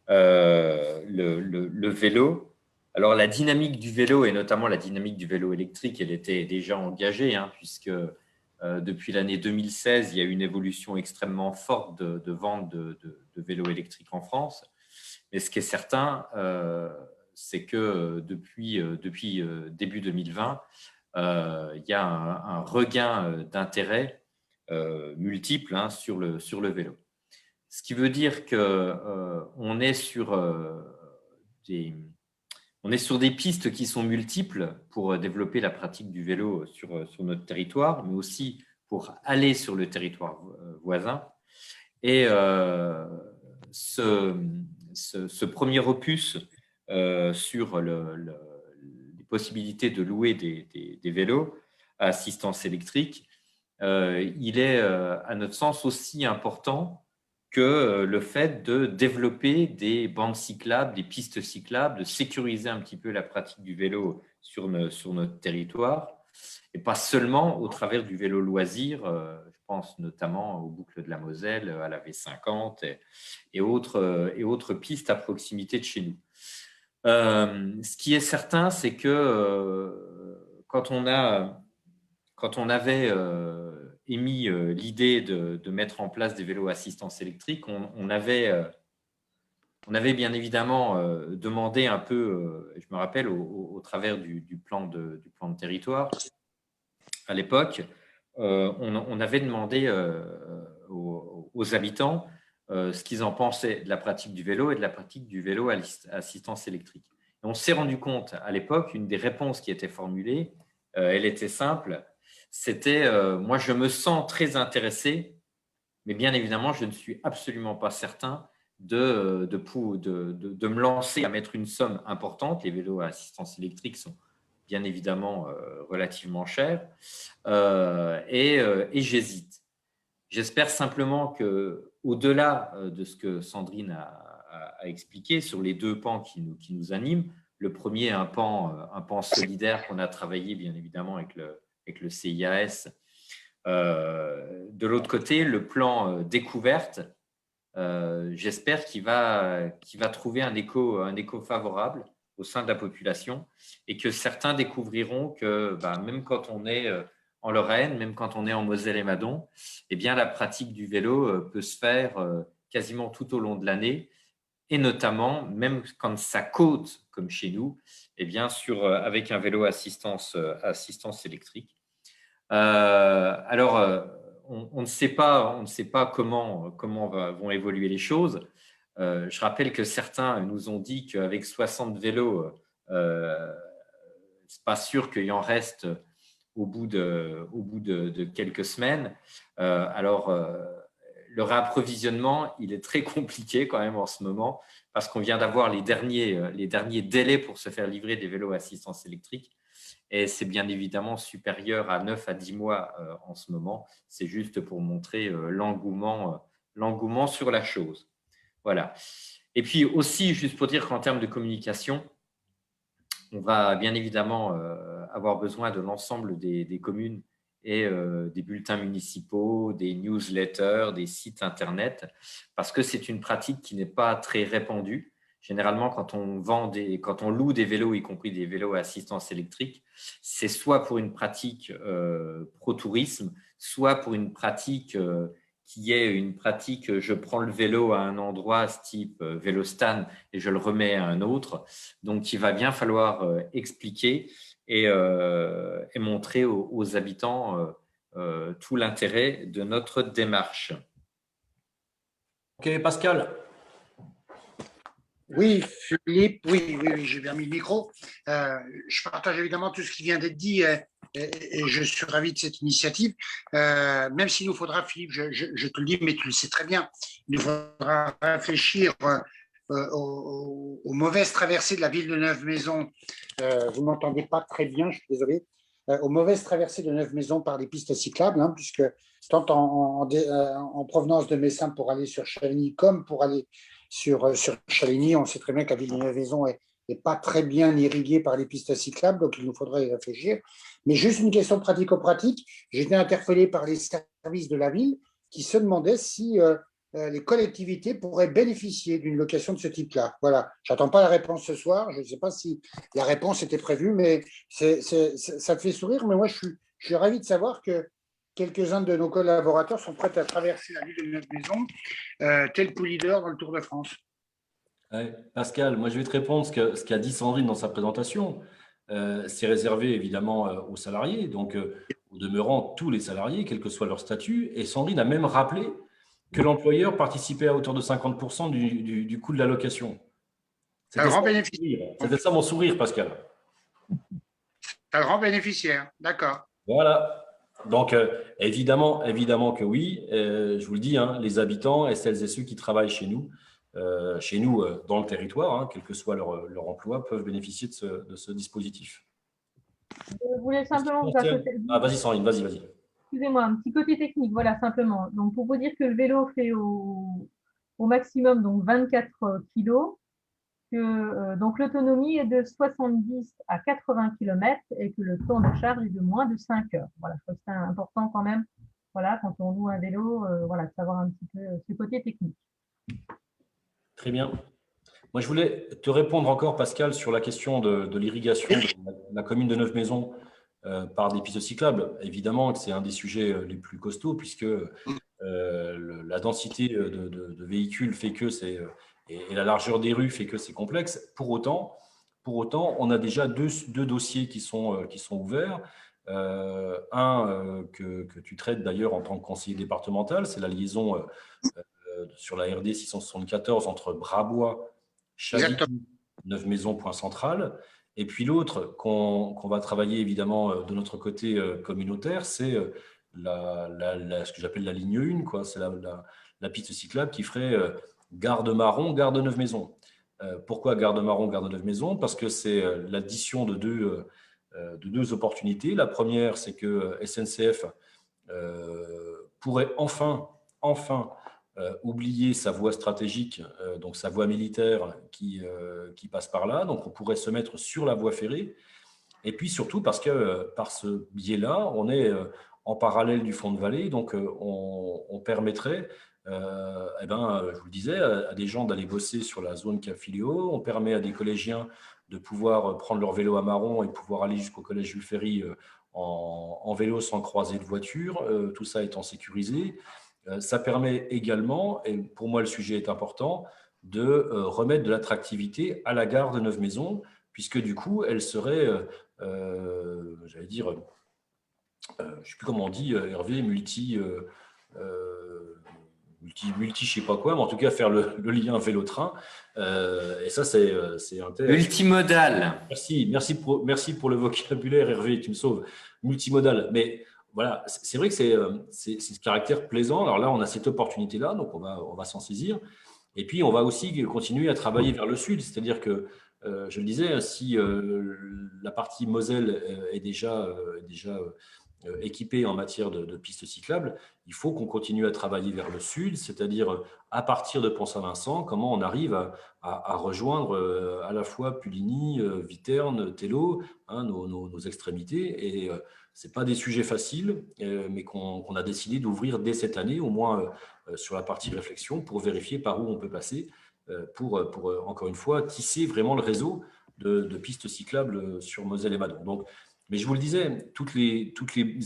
le vélo. Alors la dynamique du vélo, et notamment la dynamique du vélo électrique, elle était déjà engagée, puisque depuis l'année 2016, il y a eu une évolution extrêmement forte de vente de vélos électriques en France. Mais ce qui est certain, c'est que depuis début 2020, il y a un regain d'intérêt multiple sur le vélo. Ce qui veut dire qu'on est sur des pistes qui sont multiples pour développer la pratique du vélo sur notre territoire, mais aussi pour aller sur le territoire voisin. Et ce premier opus sur les possibilités de louer des vélos à assistance électrique, il est, à notre sens, aussi important que le fait de développer des bandes cyclables, des pistes cyclables, de sécuriser un petit peu la pratique du vélo sur notre territoire, et pas seulement au travers du vélo loisir. Je pense notamment aux boucles de la Moselle, à la V50 et autres pistes à proximité de chez nous. Ce qui est certain, c'est que quand on avait émis l'idée de mettre en place des vélos à assistance électrique, on avait bien évidemment demandé un peu, je me rappelle, au travers du plan de territoire, à l'époque, on avait demandé aux habitants ce qu'ils en pensaient de la pratique du vélo et de la pratique du vélo à assistance électrique. Et on s'est rendu compte à l'époque, une des réponses qui était formulée, elle était simple, c'était moi je me sens très intéressé, mais bien évidemment je ne suis absolument pas certain de me lancer à mettre une somme importante. Les vélos à assistance électrique sont bien évidemment relativement chers et j'hésite. J'espère simplement qu'au-delà de ce que Sandrine a expliqué sur les deux pans qui nous animent, le premier, un pan solidaire qu'on a travaillé bien évidemment avec le CIAS. De l'autre côté, le plan découverte, j'espère qu'il va trouver un écho favorable au sein de la population et que certains découvriront que même quand on est en Lorraine, même quand on est en Moselle et Madon, eh bien, la pratique du vélo peut se faire quasiment tout au long de l'année et notamment, même quand ça côte comme chez nous, eh bien, avec un vélo à assistance électrique. Alors, on ne sait pas comment vont évoluer les choses. Je rappelle que certains nous ont dit qu'avec 60 vélos, c'est pas sûr qu'il y en reste au bout de quelques semaines. Alors, le réapprovisionnement, il est très compliqué quand même en ce moment parce qu'on vient d'avoir les derniers délais pour se faire livrer des vélos à assistance électrique. Et c'est bien évidemment supérieur à 9 à 10 mois en ce moment. C'est juste pour montrer l'engouement sur la chose. Voilà. Et puis aussi, juste pour dire qu'en termes de communication, on va bien évidemment avoir besoin de l'ensemble des communes et des bulletins municipaux, des newsletters, des sites Internet, parce que c'est une pratique qui n'est pas très répandue. Généralement, quand on loue des vélos, y compris des vélos à assistance électrique, c'est soit pour une pratique pro-tourisme, soit pour une pratique qui est une pratique, je prends le vélo à un endroit type Vélostan et je le remets à un autre. Donc, il va bien falloir expliquer et montrer aux habitants tout l'intérêt de notre démarche. Ok, Pascal. Oui, Philippe, oui, j'ai bien mis le micro. Je partage évidemment tout ce qui vient d'être dit et je suis ravi de cette initiative. Même s'il nous faudra, Philippe, je te le dis, mais tu le sais très bien, il nous faudra réfléchir aux mauvaises traversées de la ville de Neuve-Maisons. Vous ne m'entendez pas très bien, je suis désolé. Aux mauvaises traversées de Neuve-Maisons par les pistes cyclables, hein, puisque tant en provenance de Messin pour aller sur Chavigny comme pour aller sur Chaligny, on sait très bien que la ville de Neuve-Maisons n'est pas très bien irriguée par les pistes cyclables, donc il nous faudrait y réfléchir. Mais juste une question pratico-pratique, j'ai été interpellé par les services de la ville qui se demandaient si les collectivités pourraient bénéficier d'une location de ce type-là. Voilà, j'attends pas la réponse ce soir, je ne sais pas si la réponse était prévue, mais ça te fait sourire, mais moi je suis ravi de savoir que quelques-uns de nos collaborateurs sont prêts à traverser la ville de Neuve-Maisons, tel leader dans le Tour de France. Ouais, Pascal, moi je vais te répondre ce qu'a dit Sandrine dans sa présentation. C'est réservé évidemment aux salariés, donc au demeurant tous les salariés, quel que soit leur statut. Et Sandrine a même rappelé que l'employeur participait à hauteur de 50% du coût de la location. Un grand bénéficiaire. C'était ça mon sourire, Pascal. Un grand bénéficiaire, d'accord. Voilà. Donc, évidemment que oui, je vous le dis, hein, les habitants et celles et ceux qui travaillent chez nous dans le territoire, hein, quel que soit leur emploi, peuvent bénéficier de ce dispositif. Je voulais simplement vous ajouter. Ah, vas-y, Sandrine, vas-y. Excusez-moi, un petit côté technique, voilà, simplement. Donc, pour vous dire que le vélo fait au maximum donc 24 kilos, que donc l'autonomie est de 70 à 80 km et que le temps de charge est de moins de 5 heures. Voilà, je trouve que c'est important quand même, voilà, quand on loue un vélo, voilà, de savoir un petit peu ce côté technique. Très bien. Moi, je voulais te répondre encore, Pascal, sur la question de l'irrigation de la commune de Neuve-Maisons par des pistes cyclables. Évidemment que c'est un des sujets les plus costauds puisque la densité de véhicules fait que c'est et la largeur des rues fait que c'est complexe. Pour autant, on a déjà deux dossiers qui sont ouverts. Que tu traites d'ailleurs en tant que conseiller départemental, c'est la liaison sur la RD 674 entre Brabois, Chavigny, Neuve-Maisons, point central. Et puis l'autre qu'on va travailler évidemment de notre côté communautaire, c'est ce que j'appelle la ligne 1, quoi. C'est la piste cyclable qui ferait Gare de Marron, Gare de Neuve-Maisons. Pourquoi Gare de Marron, Gare de Neuve-Maisons? Parce que c'est l'addition de deux opportunités. La première, c'est que SNCF pourrait enfin oublier sa voie stratégique, donc sa voie militaire qui passe par là. Donc, on pourrait se mettre sur la voie ferrée. Et puis, surtout, parce que par ce biais-là, on est en parallèle du front de vallée. Donc, on permettrait, je vous le disais, à des gens d'aller bosser sur la zone Cap Filio. On permet à des collégiens de pouvoir prendre leur vélo à Marron et pouvoir aller jusqu'au collège Jules Ferry en vélo sans croiser de voiture, tout ça étant sécurisé. Ça permet également, et pour moi le sujet est important, de remettre de l'attractivité à la gare de Neuve-Maisons, puisque du coup, elle serait, j'allais dire, je ne sais plus comment on dit, Hervé, multi, je sais pas quoi, mais en tout cas faire le lien vélo-train. Et ça, c'est intéressant. Multimodal. Merci pour le vocabulaire, Hervé, tu me sauves. Multimodal. Mais voilà, c'est vrai que c'est ce caractère plaisant. Alors là, on a cette opportunité-là, donc on va s'en saisir. Et puis, on va aussi continuer à travailler vers le sud. C'est-à-dire que, je le disais, si la partie Moselle est déjà équipée en matière de pistes cyclables, il faut qu'on continue à travailler vers le sud, c'est-à-dire à partir de Pont-Saint-Vincent, comment on arrive à rejoindre à la fois Puligny, Viternes, Tello, hein, nos extrémités. Et ce n'est pas des sujets faciles, mais qu'on a décidé d'ouvrir dès cette année, au moins sur la partie réflexion, pour vérifier par où on peut passer, pour encore une fois, tisser vraiment le réseau de pistes cyclables sur Moselle et Madon. Donc, mais je vous le disais, toutes les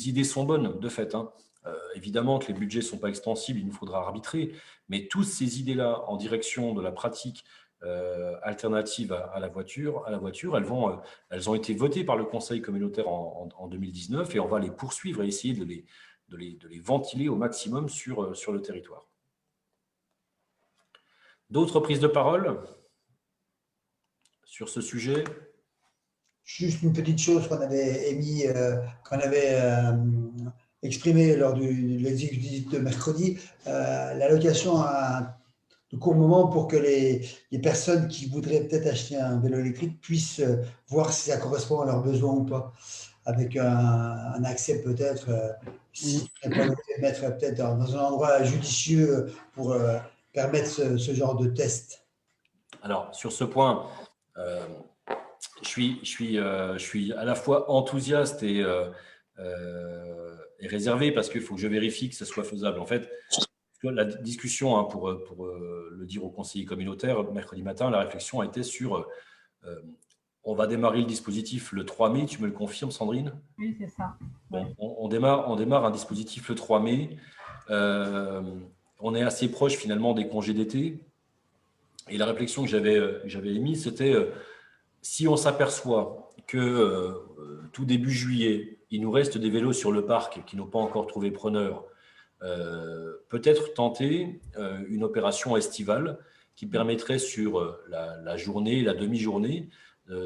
idées sont bonnes, de fait. Hein. Évidemment que les budgets ne sont pas extensibles, il nous faudra arbitrer, mais toutes ces idées-là en direction de la pratique alternative à la voiture, elles ont été votées par le Conseil communautaire en 2019 et on va les poursuivre et essayer de les ventiler au maximum sur le territoire. D'autres prises de parole sur ce sujet? Juste une petite chose qu'on avait exprimé lors de l'exécutif de mercredi, l'allocation à de court moment pour que les personnes qui voudraient peut-être acheter un vélo électrique puissent voir si ça correspond à leurs besoins ou pas, avec un accès peut-être, si on peut mettre peut-être dans un endroit judicieux pour permettre ce genre de test. Alors, sur ce point, je suis à la fois enthousiaste et réservé parce qu'il faut que je vérifie que ce soit faisable. En fait, la discussion, pour le dire aux conseillers communautaires, mercredi matin, la réflexion a été sur on va démarrer le dispositif le 3 mai, tu me le confirmes, Sandrine? Oui, c'est ça. Bon, on démarre un dispositif le 3 mai. On est assez proche finalement des congés d'été. Et la réflexion que j'avais émise, c'était si on s'aperçoit que tout début juillet, il nous reste des vélos sur le parc qui n'ont pas encore trouvé preneur, peut-être tenter une opération estivale qui permettrait sur la journée, la demi-journée,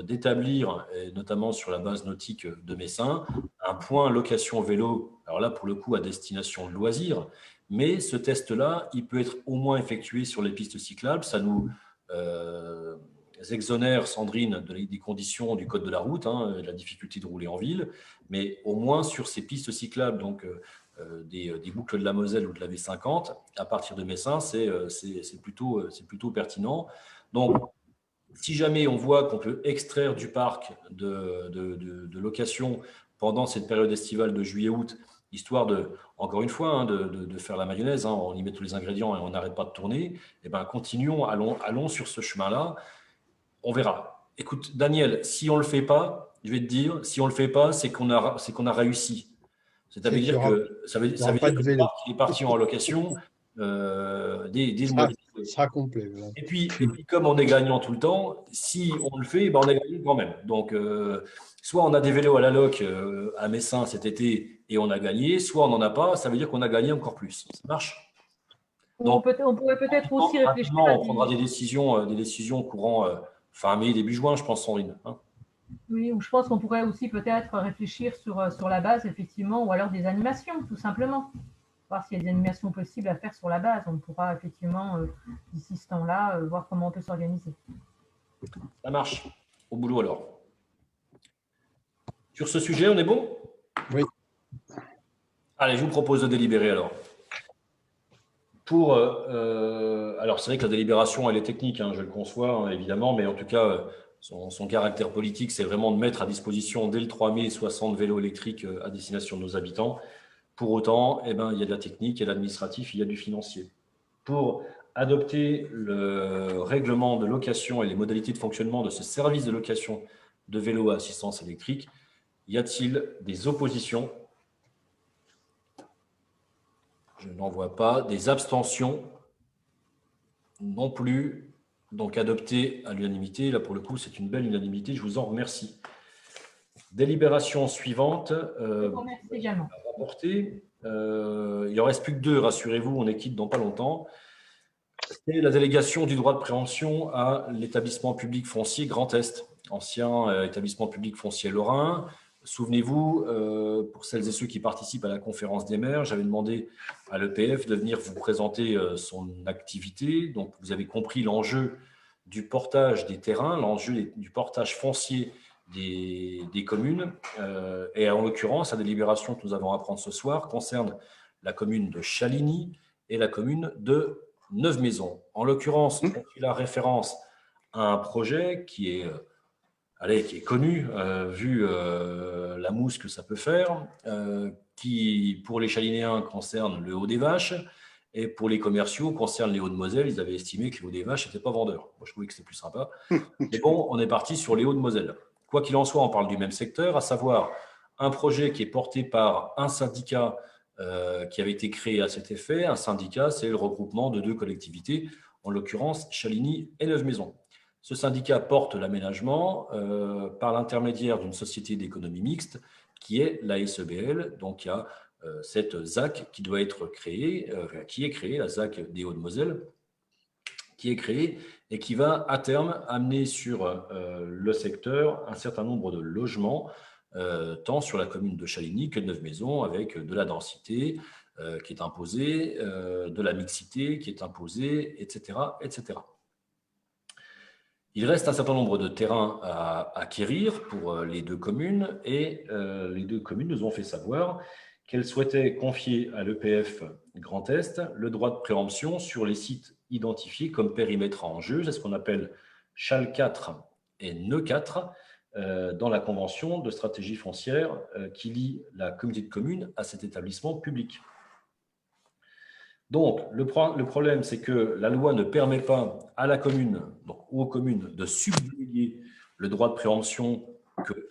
d'établir, notamment sur la base nautique de Messin, un point location vélo, alors là pour le coup à destination de loisirs, mais ce test-là, il peut être au moins effectué sur les pistes cyclables, ça nous exonère, Sandrine, des conditions du code de la route, de la difficulté de rouler en ville, mais au moins sur ces pistes cyclables, donc des boucles de la Moselle ou de la V50, à partir de Messin, c'est plutôt pertinent. Donc, si jamais on voit qu'on peut extraire du parc de location pendant cette période estivale de juillet-août, histoire encore une fois, de faire la mayonnaise, on y met tous les ingrédients et on n'arrête pas de tourner, eh ben, continuons, allons sur ce chemin-là, on verra. Écoute, Daniel, si on ne le fait pas, je vais te dire, si on ne le fait pas, c'est qu'on a réussi. Ça veut dire que le parc est parti en location dès le mois de juillet. Ça sera complet. Voilà. Et puis, comme on est gagnant tout le temps, si on le fait, on est gagnant quand même. Donc, soit on a des vélos à la loc à Messin cet été et on a gagné, soit on n'en a pas, ça veut dire qu'on a gagné encore plus. Ça marche? Donc, on pourrait peut-être aussi réfléchir. On prendra des décisions courant fin mai, début juin, je pense, Sandrine. Oui, ou je pense qu'on pourrait aussi peut-être réfléchir sur la base, effectivement, ou alors des animations, tout simplement. Voir s'il y a des animations possibles à faire sur la base. On pourra effectivement, d'ici ce temps-là, voir comment on peut s'organiser. Ça marche. Au boulot alors. Sur ce sujet, on est bon? Oui. Allez, je vous propose de délibérer alors. Alors, c'est vrai que la délibération, elle est technique, je le conçois, évidemment, mais en tout cas, son caractère politique, c'est vraiment de mettre à disposition dès le 3 mai 60 vélos électriques à destination de nos habitants. Pour autant, il y a de la technique, il y a de l'administratif, il y a du financier. Pour adopter le règlement de location et les modalités de fonctionnement de ce service de location de vélos à assistance électrique, y a-t-il des oppositions? Je n'en vois pas. Des abstentions? Non plus. Donc, adopté à l'unanimité. Là, pour le coup, c'est une belle unanimité. Je vous en remercie. Délibération suivante. Je vous remercie également. Il n'en reste plus que 2, rassurez-vous, on est quitte dans pas longtemps. C'est la délégation du droit de préemption à l'établissement public foncier Grand Est, ancien établissement public foncier lorrain. Souvenez-vous, pour celles et ceux qui participent à la conférence des maires, j'avais demandé à l'EPF de venir vous présenter son activité. Donc, vous avez compris l'enjeu du portage des terrains, l'enjeu du portage foncier des communes. Et en l'occurrence, la délibération que nous avons à prendre ce soir concerne la commune de Chaligny et la commune de Neuve-Maisons. En l'occurrence, on fait la référence à un projet qui est connu, vu la mousse que ça peut faire, qui, pour les Chalinéens, concerne le Haut des Vaches, et pour les commerciaux, concerne les Hauts-de-Moselle. Ils avaient estimé que les Hauts des Vaches n'étaient pas vendeurs. Moi, je trouvais que c'était plus sympa. Mais bon, on est parti sur les Hauts-de-Moselle. Quoi qu'il en soit, on parle du même secteur, à savoir un projet qui est porté par un syndicat qui avait été créé à cet effet. Un syndicat, c'est le regroupement de 2 collectivités, en l'occurrence Chaligny et Neuve-Maisons. Ce syndicat porte l'aménagement par l'intermédiaire d'une société d'économie mixte qui est la SEBL. Donc, il y a cette ZAC qui doit être créée, qui est créée, la ZAC des Hauts-de-Moselle, qui est créé et qui va à terme amener sur le secteur un certain nombre de logements, tant sur la commune de Chaligny que de Neuve-Maisons, avec de la densité qui est imposée, de la mixité qui est imposée, etc., etc. Il reste un certain nombre de terrains à acquérir pour les deux communes et les deux communes nous ont fait savoir qu'elles souhaitaient confier à l'EPF Grand Est le droit de préemption sur les sites identifiés comme périmètre à enjeu. C'est ce qu'on appelle CHAL 4 et NE 4 dans la convention de stratégie foncière qui lie la communauté de communes à cet établissement public. Donc, le problème, c'est que la loi ne permet pas à la commune, donc aux communes, de subdéléguer le droit de préemption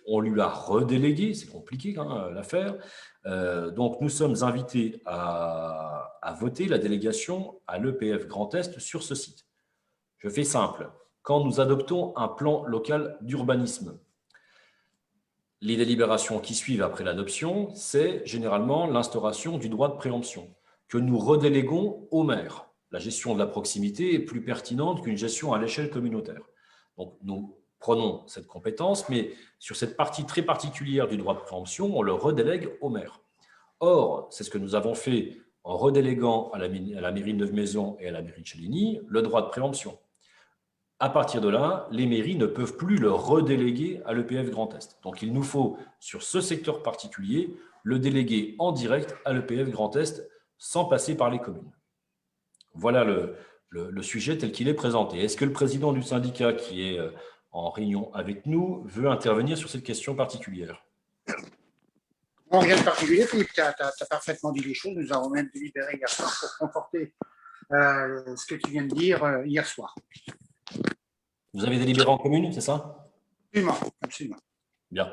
qu'on lui a redélégué. C'est compliqué l'affaire. Donc, nous sommes invités à voter la délégation à l'EPF Grand Est sur ce site. Je fais simple. Quand nous adoptons un plan local d'urbanisme, les délibérations qui suivent après l'adoption, c'est généralement l'instauration du droit de préemption que nous redéléguons au maire. La gestion de la proximité est plus pertinente qu'une gestion à l'échelle communautaire. Donc, nous prenons cette compétence, mais sur cette partie très particulière du droit de préemption, on le redélègue au maire. Or, c'est ce que nous avons fait en redéléguant à la mairie de Neuve-Maisons et à la mairie de Chaligny le droit de préemption. À partir de là, les mairies ne peuvent plus le redéléguer à l'EPF Grand Est. Donc, il nous faut, sur ce secteur particulier, le déléguer en direct à l'EPF Grand Est sans passer par les communes. Voilà le sujet tel qu'il est présenté. Est-ce que le président du syndicat qui est en réunion avec nous veut intervenir sur cette question particulière? Non, rien de particulier, Philippe, tu as parfaitement dit les choses. Nous avons même délibéré hier soir pour conforter ce que tu viens de dire hier soir. Vous avez délibéré en commune, c'est ça? Absolument, absolument. Bien.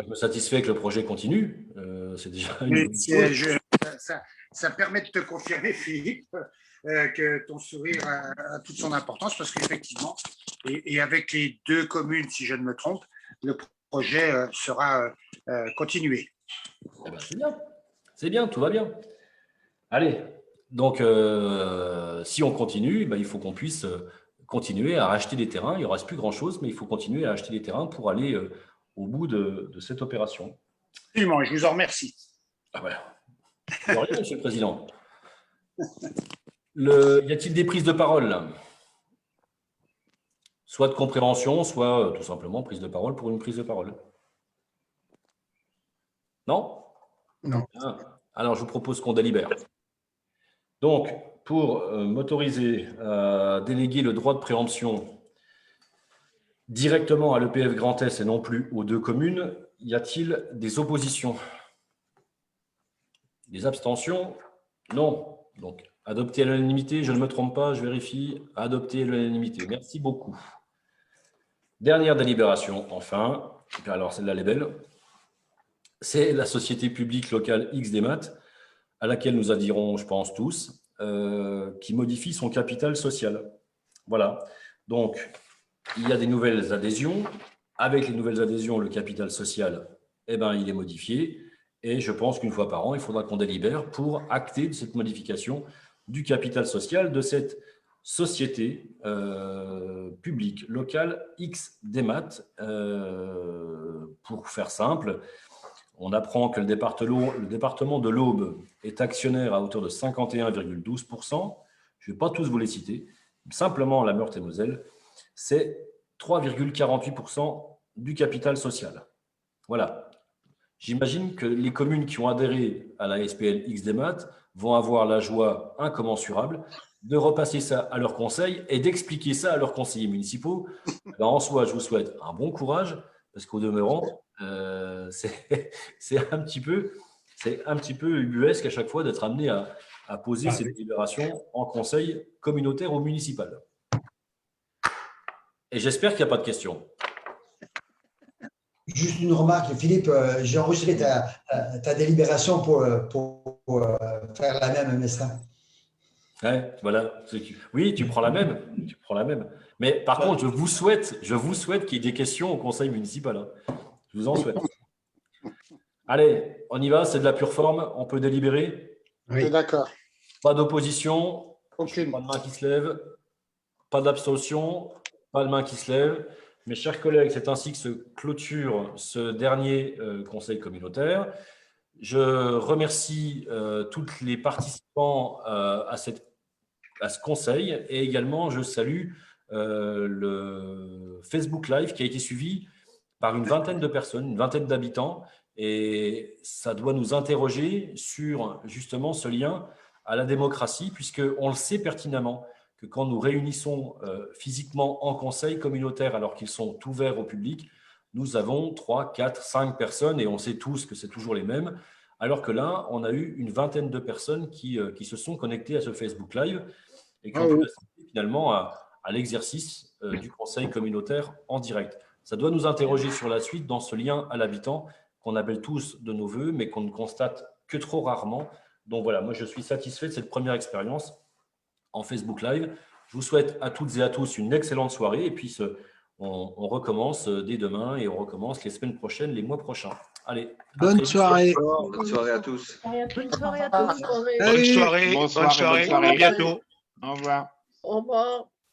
Je me satisfais que le projet continue. C'est déjà une bonne chose. Ça permet de te confirmer, Philippe, que ton sourire a toute son importance parce qu'effectivement, et avec les deux communes, si je ne me trompe, le projet sera continué. Eh ben, c'est bien, tout va bien. Allez, donc si on continue, il faut qu'on puisse continuer à racheter des terrains. Il ne reste plus grand-chose, mais il faut continuer à acheter des terrains pour aller au bout de cette opération. Absolument, je vous en remercie. Ah ouais. De rien, Monsieur le Président. Y a-t-il des prises de parole là? Soit de compréhension, soit tout simplement prise de parole pour une prise de parole. Non? Non. Alors, je vous propose qu'on délibère. Donc, pour m'autoriser à déléguer le droit de préemption directement à l'EPF Grand Est et non plus aux deux communes, y a-t-il des oppositions? Des abstentions? Non. Donc, adopter à l'unanimité, je ne me trompe pas, je vérifie. Adopter à l'unanimité. Merci beaucoup. Dernière délibération, enfin. Alors, celle-là, elle est belle. C'est la société publique locale XDEMAT, à laquelle nous adhérons, je pense, tous, qui modifie son capital social. Voilà. Donc, il y a des nouvelles adhésions. Avec les nouvelles adhésions, le capital social, il est modifié. Et je pense qu'une fois par an, il faudra qu'on délibère pour acter cette modification du capital social de cette société publique locale XDEMAT. Pour faire simple, on apprend que le département de l'Aube est actionnaire à hauteur de 51,12%. Je ne vais pas tous vous les citer. Simplement, la Meurthe-et-Moselle, c'est 3,48% du capital social. Voilà. J'imagine que les communes qui ont adhéré à la SPL XDEMAT vont avoir la joie incommensurable de repasser ça à leur conseil et d'expliquer ça à leurs conseillers municipaux. En soi, je vous souhaite un bon courage parce qu'au demeurant, c'est un petit peu ubuesque à chaque fois d'être amené à poser ces délibérations en conseil communautaire ou municipal. Et j'espère qu'il n'y a pas de questions. Juste une remarque, Philippe, j'ai enregistré ta délibération pour faire la même, Mestin. Ouais, voilà. Oui, tu prends la même. Mais par contre, je vous souhaite qu'il y ait des questions au conseil municipal. Hein. Je vous en souhaite. Allez, on y va, c'est de la pure forme. On peut délibérer? Oui, d'accord. Pas d'opposition. Aucune. Pas de main qui se lève. Pas d'abstention. Pas de main qui se lève. Mes chers collègues, c'est ainsi que se clôture ce dernier conseil communautaire. Je remercie tous les participants à ce conseil et également je salue le Facebook Live qui a été suivi par une vingtaine de personnes, une vingtaine d'habitants, et ça doit nous interroger sur justement ce lien à la démocratie, puisqu'on le sait pertinemment que quand nous réunissons physiquement en conseil communautaire alors qu'ils sont ouverts au public, nous avons 3, 4, 5 personnes et on sait tous que c'est toujours les mêmes, alors que là, on a eu une vingtaine de personnes qui se sont connectées à ce Facebook Live et qui ont pu assister finalement à l'exercice du conseil communautaire en direct. Ça doit nous interroger sur la suite dans ce lien à l'habitant qu'on appelle tous de nos voeux, mais qu'on ne constate que trop rarement. Donc voilà, moi je suis satisfait de cette première expérience en Facebook Live. Je vous souhaite à toutes et à tous une excellente soirée et puis on recommence dès demain et on recommence les semaines prochaines, les mois prochains. Allez. Bonne soirée. Bonne soirée à tous. Bonne soirée à tous. Bonne soirée. Bonne soirée. À bientôt. Au revoir. Au revoir.